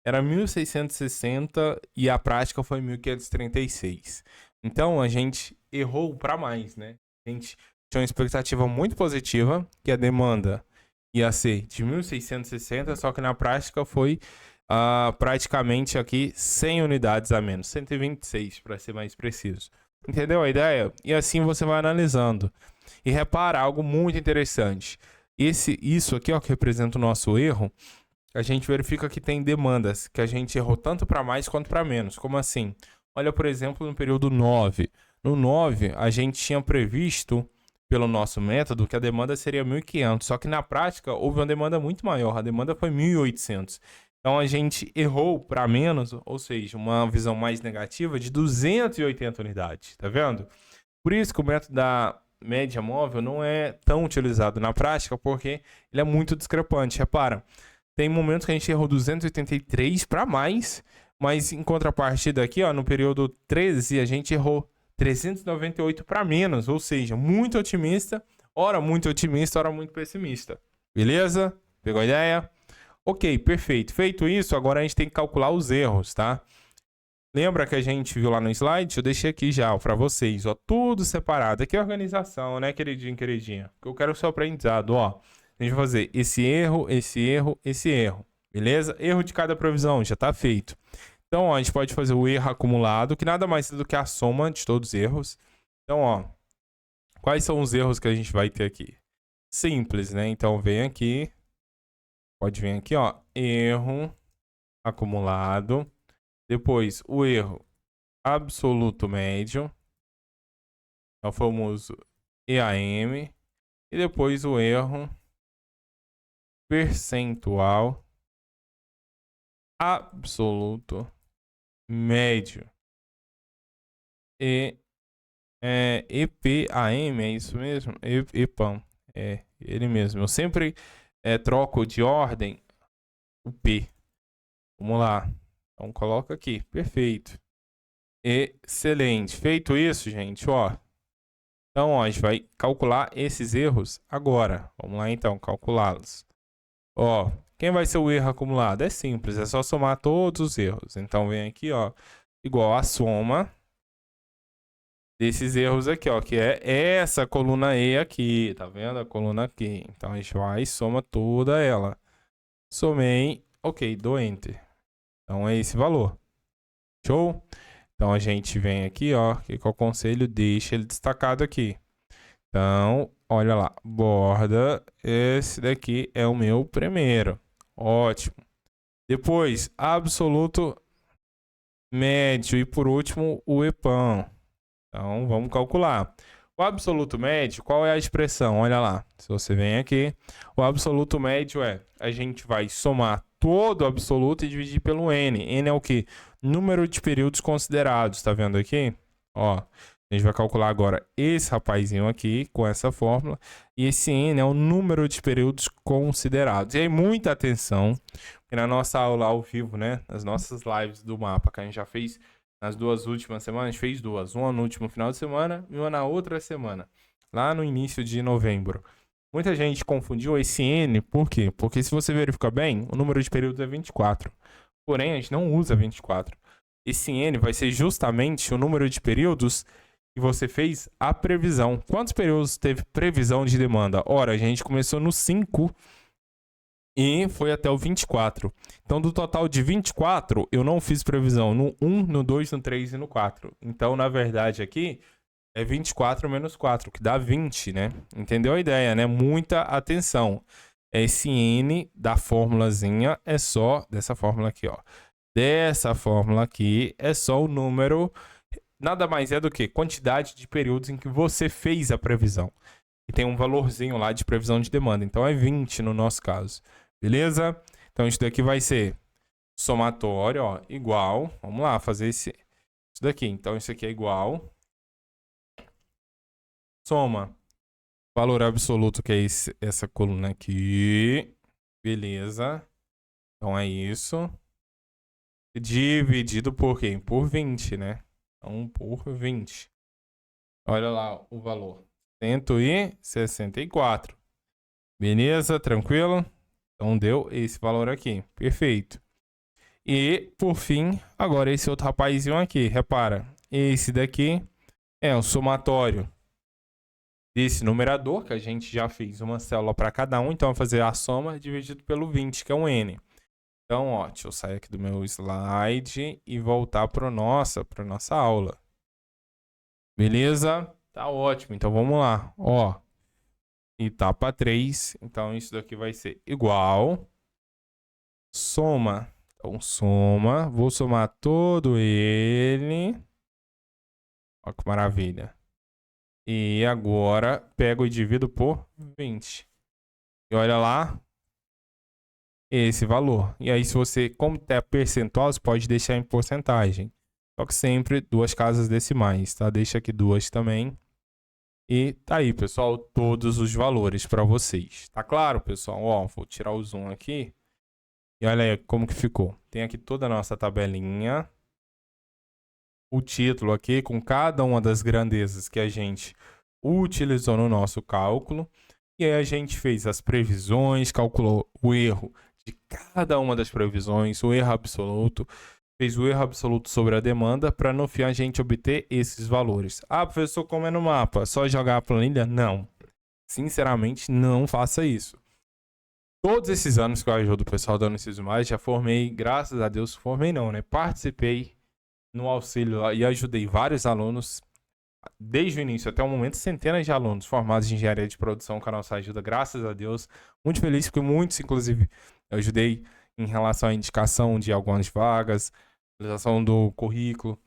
era 1660 e a prática foi 1536. Então, a gente errou para mais, né? A gente tinha uma expectativa muito positiva, que a demanda ia ser de 1660, só que na prática foi praticamente aqui 100 unidades a menos, 126 para ser mais preciso. Entendeu a ideia? E assim você vai analisando. E repara algo muito interessante. Isso aqui, ó, que representa o nosso erro, a gente verifica que tem demandas que a gente errou tanto para mais quanto para menos. Como assim? Olha, por exemplo, no período 9. No 9, a gente tinha previsto, pelo nosso método, que a demanda seria 1.500. Só que na prática, houve uma demanda muito maior. A demanda foi 1.800. Então, a gente errou para menos, ou seja, uma visão mais negativa de 280 unidades. Tá vendo? Por isso que o método da média móvel não é tão utilizado na prática, porque ele é muito discrepante. Repara. Tem momentos que a gente errou 283 para mais, mas em contrapartida aqui, ó, no período 13, a gente errou 398 para menos, ou seja, muito otimista, ora muito pessimista. Beleza? Pegou a ideia? Ok, perfeito. Feito isso, agora a gente tem que calcular os erros, tá? Lembra que a gente viu lá no slide? Eu deixei aqui já para vocês, ó, tudo separado. Aqui é organização, né, queridinho, queridinha? Eu quero o seu aprendizado, ó. A gente vai fazer esse erro, esse erro, esse erro. Beleza? Erro de cada provisão, já está feito. Então, ó, a gente pode fazer o erro acumulado, que nada mais é do que a soma de todos os erros. Então, ó, quais são os erros que a gente vai ter aqui? Simples, né? Então, vem aqui. Pode vir aqui, ó. Erro acumulado. Depois, o erro absoluto médio, é o famoso EAM, e depois o erro percentual absoluto médio. E EPAM, é isso mesmo? EPAM, é ele mesmo. Eu sempre troco de ordem o P. Vamos lá. Então coloca aqui, perfeito. Excelente. Feito isso, gente, ó. Então, ó, a gente vai calcular esses erros agora. Vamos lá, então, calculá-los. Ó, quem vai ser o erro acumulado? É simples, é só somar todos os erros. Então, vem aqui, ó, igual a soma desses erros aqui, ó, que é essa coluna E aqui, tá vendo? A coluna aqui. Então, a gente vai e soma toda ela. Somei, ok, dou Enter. Então, é esse valor. Show? Então, a gente vem aqui, ó, que é o conselho, deixa ele destacado aqui. Então, olha lá, borda, esse daqui é o meu primeiro. Ótimo. Depois, absoluto médio e por último, o EPAM. Então, vamos calcular. O absoluto médio, qual é a expressão? Olha lá, se você vem aqui, o absoluto médio a gente vai somar todo o absoluto e dividir pelo N. N é o quê? Número de períodos considerados, tá vendo aqui? Ó, a gente vai calcular agora esse rapazinho aqui com essa fórmula. E esse N é o número de períodos considerados. E aí, muita atenção, porque na nossa aula ao vivo, né? Nas nossas lives do mapa que a gente já fez nas 2 últimas semanas, a gente fez 2. Uma no último final de semana e uma na outra semana. Lá no início de novembro. Muita gente confundiu esse N, por quê? Porque se você verificar bem, o número de períodos é 24. Porém, a gente não usa 24. Esse N vai ser justamente o número de períodos que você fez a previsão. Quantos períodos teve previsão de demanda? Ora, a gente começou no 5 e foi até o 24. Então, do total de 24, eu não fiz previsão no 1, no 2, no 3 e no 4. Então, na verdade, aqui é 24 menos 4, que dá 20, né? Entendeu a ideia, né? Muita atenção. Esse N da formulazinha é só dessa fórmula aqui, ó. Dessa fórmula aqui é só o número, nada mais é do que quantidade de períodos em que você fez a previsão. E tem um valorzinho lá de previsão de demanda. Então é 20 no nosso caso. Beleza? Então isso daqui vai ser somatório, ó, igual. Vamos lá, fazer isso daqui. Então isso aqui é igual. Soma. Valor absoluto, que é essa coluna aqui. Beleza. Então é isso. Dividido por quê? Por 20, né? Então, por 20. Olha lá o valor. 164. Beleza? Tranquilo? Então, deu esse valor aqui. Perfeito. E, por fim, agora esse outro rapazinho aqui. Repara, esse daqui é o somatório desse numerador, que a gente já fez uma célula para cada um. Então, vou fazer a soma dividido pelo 20, que é um N. Então, ó, deixa eu sair aqui do meu slide e voltar para nossa aula. Beleza? Tá ótimo. Então, vamos lá. Ó, etapa 3. Então, isso daqui vai ser igual. Soma. Então, soma. Vou somar todo ele. Ó, que maravilha. E agora, pego e divido por 20. E olha lá. Esse valor. E aí, se você, como é percentual, você pode deixar em porcentagem. Só que sempre 2 casas decimais, tá? Deixa aqui 2 também. E tá aí, pessoal, todos os valores para vocês. Tá claro, pessoal? Ó, vou tirar o zoom aqui. E olha aí como que ficou. Tem aqui toda a nossa tabelinha. O título aqui com cada uma das grandezas que a gente utilizou no nosso cálculo. E aí a gente fez as previsões, calculou o erro de cada uma das previsões, o erro absoluto, fez o erro absoluto sobre a demanda para no fim a gente obter esses valores. Ah, professor, como é no mapa? Só jogar a planilha? Não. Sinceramente, não faça isso. Todos esses anos que eu ajudo o pessoal da Unisys Mais, já formei, graças a Deus, formei não, né? Participei no auxílio lá e ajudei vários alunos. Desde o início até o momento, centenas de alunos formados em engenharia de produção com a nossa ajuda, graças a Deus. Muito feliz, porque muitos, inclusive, eu ajudei em relação à indicação de algumas vagas, realização do currículo,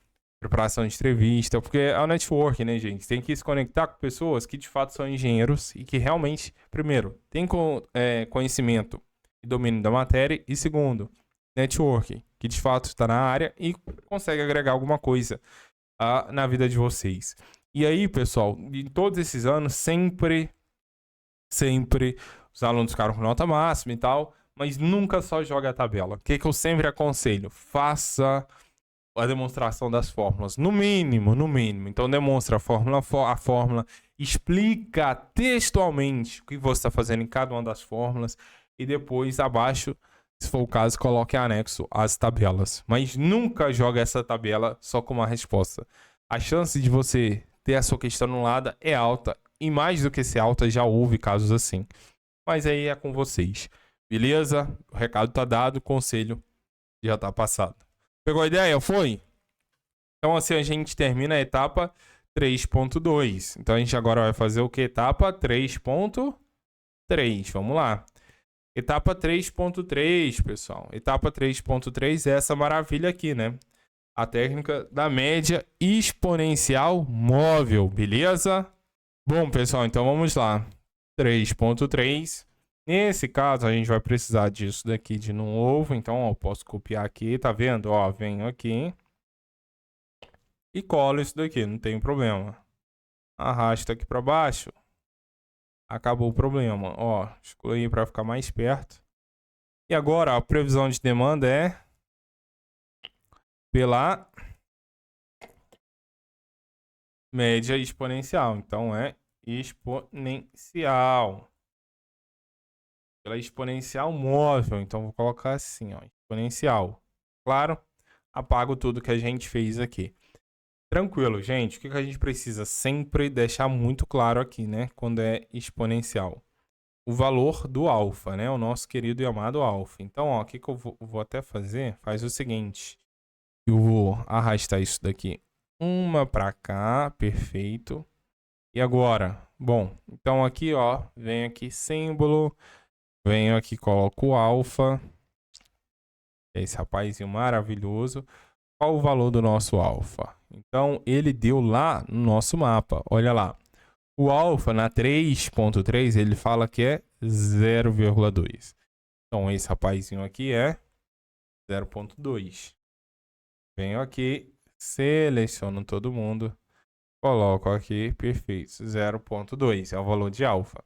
preparação de entrevista, porque é o network, né, gente? Tem que se conectar com pessoas que de fato são engenheiros e que realmente, primeiro, têm conhecimento e domínio da matéria, e segundo, network, que de fato está na área e consegue agregar alguma coisa na vida de vocês. E aí, pessoal, em todos esses anos, sempre os alunos ficaram com nota máxima e tal, mas nunca só joga a tabela. O que eu sempre aconselho? Faça a demonstração das fórmulas, no mínimo. Então demonstra a fórmula, explica textualmente o que você está fazendo em cada uma das fórmulas e depois abaixo, se for o caso, coloque anexo as tabelas. Mas nunca joga essa tabela só com uma resposta. A chance de você ter a sua questão anulada é alta, e mais do que ser alta, já houve casos assim. Mas aí é com vocês. Beleza? O recado tá dado, o conselho já tá passado. Pegou a ideia? Foi? Então assim a gente termina a etapa 3.2. Então a gente agora vai fazer o que? Etapa 3.3. Vamos lá. Etapa 3.3, pessoal. Etapa 3.3 é essa maravilha aqui, né? A técnica da média exponencial móvel, beleza? Bom, pessoal, então vamos lá. 3.3. Nesse caso, a gente vai precisar disso daqui de novo. Então, ó, eu posso copiar aqui, tá vendo? Ó, venho aqui e colo isso daqui, não tem problema. Arrasta aqui para baixo. Acabou o problema. Ó, excluir para ficar mais perto. E agora, a previsão de demanda é pela média exponencial. Então, é exponencial. Pela exponencial móvel. Então, vou colocar assim, ó, exponencial. Claro, apago tudo que a gente fez aqui. Tranquilo, gente. O que a gente precisa sempre deixar muito claro aqui, né? Quando é exponencial. O valor do alfa, né? O nosso querido e amado alfa. Então, ó, o que eu vou até fazer? Faz o seguinte. Eu vou arrastar isso daqui uma para cá. Perfeito. E agora? Bom, então aqui, ó, vem aqui símbolo. Venho aqui, coloco o alfa. Esse rapazinho maravilhoso. Qual o valor do nosso alfa? Então, ele deu lá no nosso mapa. Olha lá. O alfa na 3.3, ele fala que é 0,2. Então, esse rapazinho aqui é 0,2. Venho aqui, seleciono todo mundo. Coloco aqui, perfeito. 0,2 é o valor de alfa.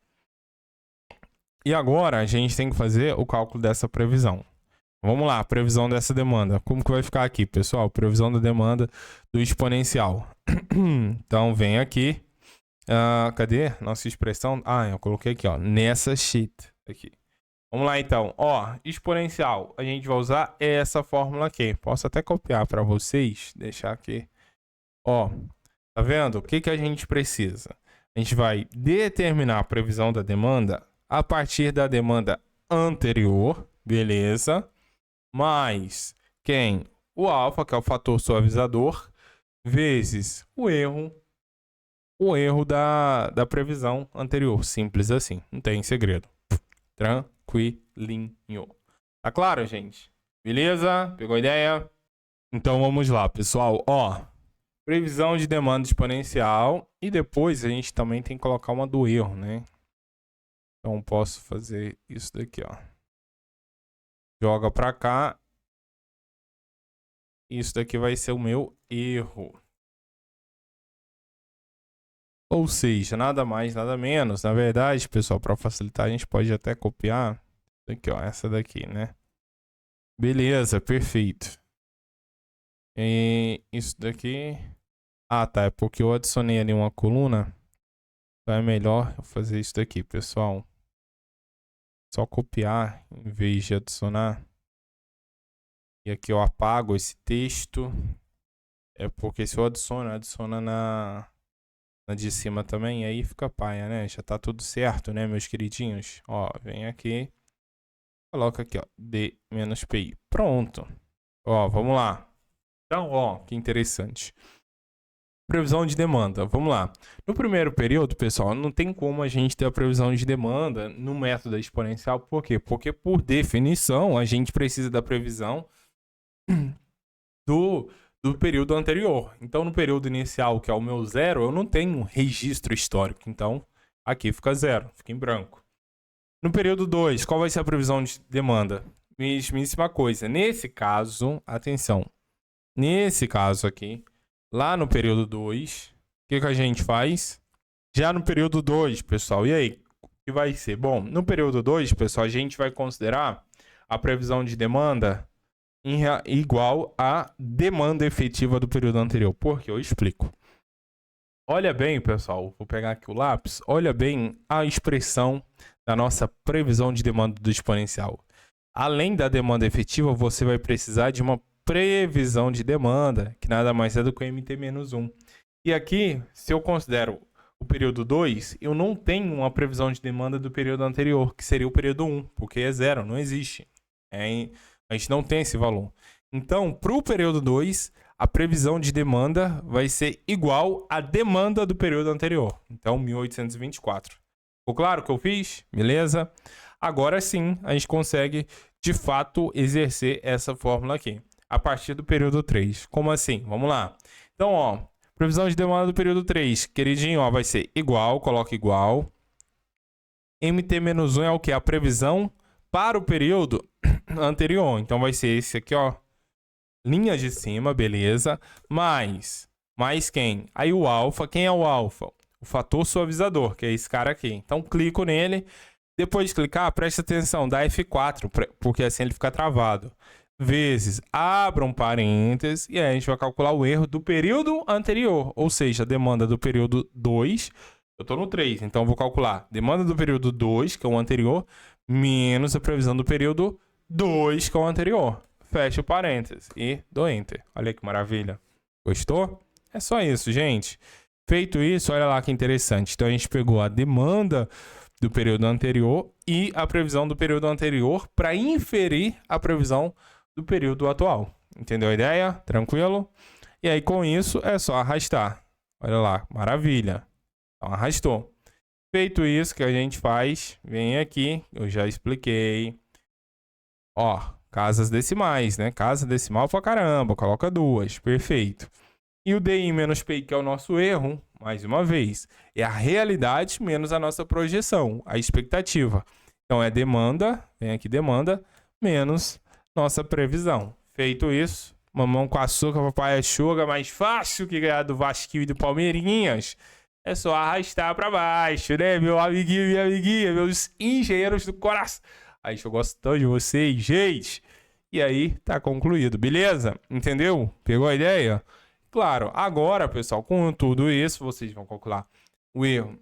E agora a gente tem que fazer o cálculo dessa previsão. Vamos lá, previsão dessa demanda. Como que vai ficar aqui, pessoal? Previsão da demanda do exponencial. Então, vem aqui. Cadê nossa expressão? Eu coloquei aqui, ó, nessa sheet aqui. Vamos lá, então. Ó, exponencial. A gente vai usar essa fórmula aqui. Posso até copiar para vocês. Deixar aqui. Ó, tá vendo? O que a gente precisa? A gente vai determinar a previsão da demanda a partir da demanda anterior, beleza? Mais quem? O alfa, que é o fator suavizador, vezes o erro da previsão anterior. Simples assim, não tem segredo. Tranquilinho. Tá claro, gente? Beleza? Pegou a ideia? Então vamos lá, pessoal. Ó, previsão de demanda exponencial e depois a gente também tem que colocar uma do erro, né? Então posso fazer isso daqui, ó. Joga para cá. Isso daqui vai ser o meu erro. Ou seja, nada mais, nada menos. Na verdade, pessoal, para facilitar, a gente pode até copiar. Aqui, ó, essa daqui, né? Beleza, perfeito. E isso daqui... tá, é porque eu adicionei ali uma coluna. Então é melhor eu fazer isso daqui, pessoal. Só copiar em vez de adicionar. E aqui eu apago esse texto. É porque se eu adiciona na de cima também, aí fica paia, né? Já tá tudo certo, né, meus queridinhos? Ó, vem aqui. Coloca aqui, ó, D-PI. Pronto. Ó, vamos lá. Então, ó, que interessante. Previsão de demanda, vamos lá. No primeiro período, pessoal, não tem como a gente ter a previsão de demanda no método exponencial. Por quê? Porque, por definição, a gente precisa da previsão do do período anterior. Então, no período inicial, que é o meu 0, eu não tenho um registro histórico. Então, aqui fica 0, fica em branco. No período 2, qual vai ser a previsão de demanda? Mesmíssima coisa. Nesse caso, atenção. Nesse caso aqui, lá no período 2, o que a gente faz? Já no período 2, pessoal, e aí? O que vai ser? Bom, no período 2, pessoal, a gente vai considerar a previsão de demanda igual à demanda efetiva do período anterior. Por quê? Eu explico. Olha bem, pessoal, vou pegar aqui o lápis. Olha bem a expressão da nossa previsão de demanda do exponencial. Além da demanda efetiva, você vai precisar de uma previsão de demanda, que nada mais é do que o MT-1. E aqui, se eu considero o período 2, eu não tenho uma previsão de demanda do período anterior, que seria o período 1, porque é 0, não existe. A gente não tem esse valor. Então, para o período 2, a previsão de demanda vai ser igual à demanda do período anterior. Então, 1824. Ficou claro o que eu fiz? Beleza? Agora sim, a gente consegue, de fato, exercer essa fórmula aqui. A partir do período 3. Como assim? Vamos lá. Então, ó, previsão de demanda do período 3. Queridinho, ó, vai ser igual, coloca igual. MT-1 é o que? A previsão para o período anterior. Então, vai ser esse aqui, ó. Linha de cima, beleza. Mais quem? Aí o alfa. Quem é o alfa? O fator suavizador, que é esse cara aqui. Então, clico nele. Depois de clicar, preste atenção, dá F4, porque assim ele fica travado. Vezes, abra um parênteses, e aí a gente vai calcular o erro do período anterior. Ou seja, a demanda do período 2, eu estou no 3, então eu vou calcular demanda do período 2, que é o anterior, menos a previsão do período 2, que é o anterior. Fecha o parênteses e dou Enter. Olha que maravilha. Gostou? É só isso, gente. Feito isso, olha lá que interessante. Então, a gente pegou a demanda do período anterior e a previsão do período anterior para inferir a previsão do período atual. Entendeu a ideia? Tranquilo? E aí, com isso, é só arrastar. Olha lá, maravilha. Então, arrastou. Feito isso, que a gente faz, vem aqui, eu já expliquei. Ó, casas decimais, né? Casa decimal pra caramba, coloca 2, perfeito. E o DI menos PI, que é o nosso erro, mais uma vez, é a realidade menos a nossa projeção, a expectativa. Então, é demanda, vem aqui demanda, menos nossa previsão. Feito isso, mamão com açúcar, papai açúcar, mais fácil que ganhar do Vasquinho e do Palmeirinhas. É só arrastar para baixo, né, meu amiguinho e minha amiguinha, meus engenheiros do coração. Aí, eu gosto tanto de vocês, gente. E aí, tá concluído, beleza? Entendeu? Pegou a ideia? Claro, agora, pessoal, com tudo isso, vocês vão calcular o erro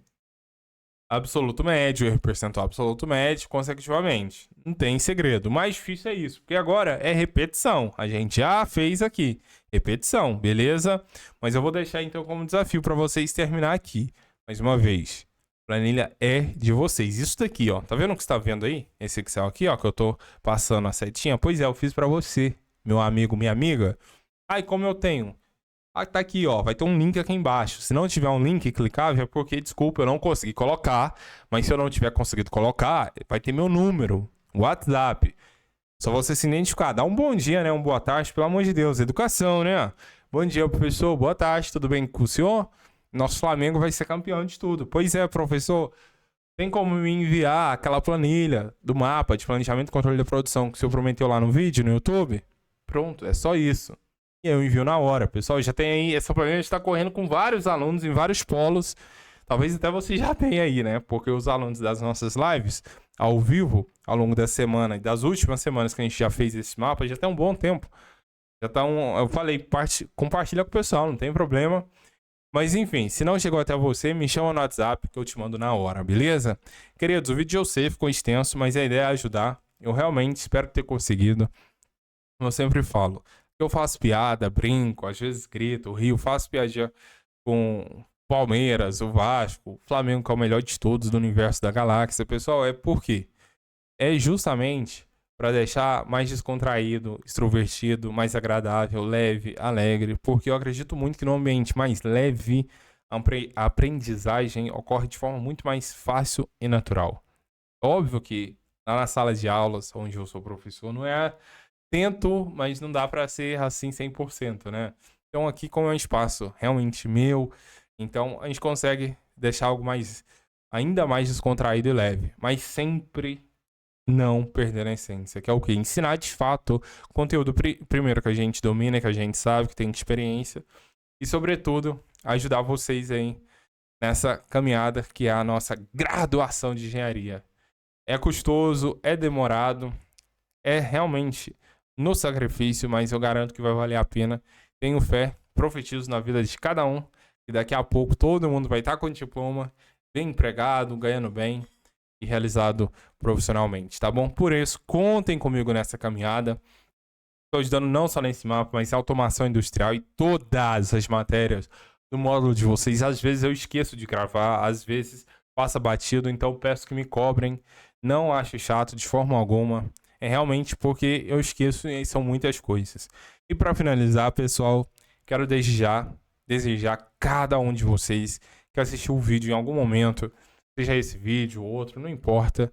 absoluto médio, o erro percentual absoluto médio, consecutivamente. Não tem segredo. O mais difícil é isso, porque agora é repetição. A gente já fez aqui. Repetição, beleza? Mas eu vou deixar, então, como desafio para vocês terminar aqui. Mais uma vez. A planilha é de vocês. Isso daqui, ó. Tá vendo o que você tá vendo aí? Esse Excel aqui, ó, que eu tô passando a setinha. Pois é, eu fiz para você, meu amigo, minha amiga. Ai, como eu tenho... Ah, tá aqui, ó, vai ter um link aqui embaixo. Se não tiver um link clicável, é porque, desculpa, eu não consegui colocar. Mas se eu não tiver conseguido colocar, vai ter meu número, WhatsApp. Só você se identificar. Dá um bom dia, né? Um boa tarde, pelo amor de Deus. Educação, né? Bom dia, professor. Boa tarde, tudo bem com o senhor? Nosso Flamengo vai ser campeão de tudo. Pois é, professor. Tem como me enviar aquela planilha do mapa de planejamento e controle da produção que o senhor prometeu lá no vídeo, no YouTube? Pronto, é só isso. E eu envio na hora, pessoal. Já tem aí, essa planilha está correndo com vários alunos em vários polos. Talvez até você já tenha aí, né? Porque os alunos das nossas lives, ao vivo, ao longo da semana e das últimas semanas que a gente já fez esse mapa, já tem um bom tempo. Já tá eu falei, compartilha com o pessoal, não tem problema. Mas enfim, se não chegou até você, me chama no WhatsApp que eu te mando na hora, beleza? Queridos, o vídeo eu sei, ficou extenso, mas a ideia é ajudar. Eu realmente espero ter conseguido. Como eu sempre falo. Eu faço piada, brinco, às vezes grito, rio, faço piadinha com Palmeiras, o Vasco, o Flamengo, que é o melhor de todos do universo da galáxia. Pessoal, é por quê? É justamente para deixar mais descontraído, extrovertido, mais agradável, leve, alegre, porque eu acredito muito que no ambiente mais leve, a aprendizagem ocorre de forma muito mais fácil e natural. Óbvio que lá na sala de aulas, onde eu sou professor, não é... Tento, mas não dá para ser assim 100%, né? Então aqui, como é um espaço realmente meu, então a gente consegue deixar algo ainda mais descontraído e leve, mas sempre não perder a essência, que é o quê? Ensinar de fato conteúdo primeiro que a gente domina, que a gente sabe, que tem experiência, e sobretudo ajudar vocês aí nessa caminhada que é a nossa graduação de engenharia. É custoso, é demorado, é realmente no sacrifício, mas eu garanto que vai valer a pena. Tenho fé, profetizo na vida de cada um, e daqui a pouco todo mundo vai estar com diploma, bem empregado, ganhando bem e realizado profissionalmente, tá bom? Por isso, contem comigo nessa caminhada. Estou ajudando não só nesse mapa, mas em automação industrial e todas as matérias do módulo de vocês. Às vezes eu esqueço de gravar, às vezes passa batido, então peço que me cobrem. Não acho chato de forma alguma. É realmente porque eu esqueço e são muitas coisas. E para finalizar, pessoal, quero desejar a cada um de vocês que assistiu o vídeo em algum momento, seja esse vídeo ou outro, não importa,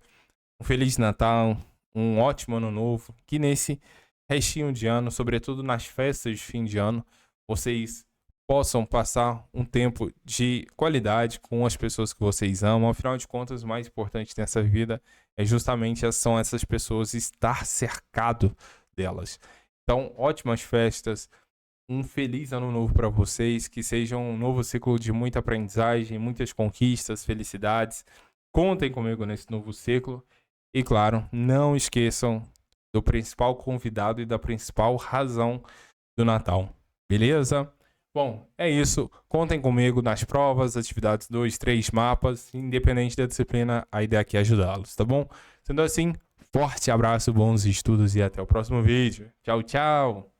um Feliz Natal, um ótimo Ano Novo, que nesse restinho de ano, sobretudo nas festas de fim de ano, vocês possam passar um tempo de qualidade com as pessoas que vocês amam. Afinal de contas, o mais importante nessa vida é justamente são essas pessoas, estar cercado delas. Então, ótimas festas, um feliz ano novo para vocês, que seja um novo ciclo de muita aprendizagem, muitas conquistas, felicidades. Contem comigo nesse novo ciclo e, claro, não esqueçam do principal convidado e da principal razão do Natal, beleza? Bom, é isso. Contem comigo nas provas, atividades 2, 3 mapas, independente da disciplina, a ideia aqui é ajudá-los, tá bom? Sendo assim, forte abraço, bons estudos e até o próximo vídeo. Tchau, tchau!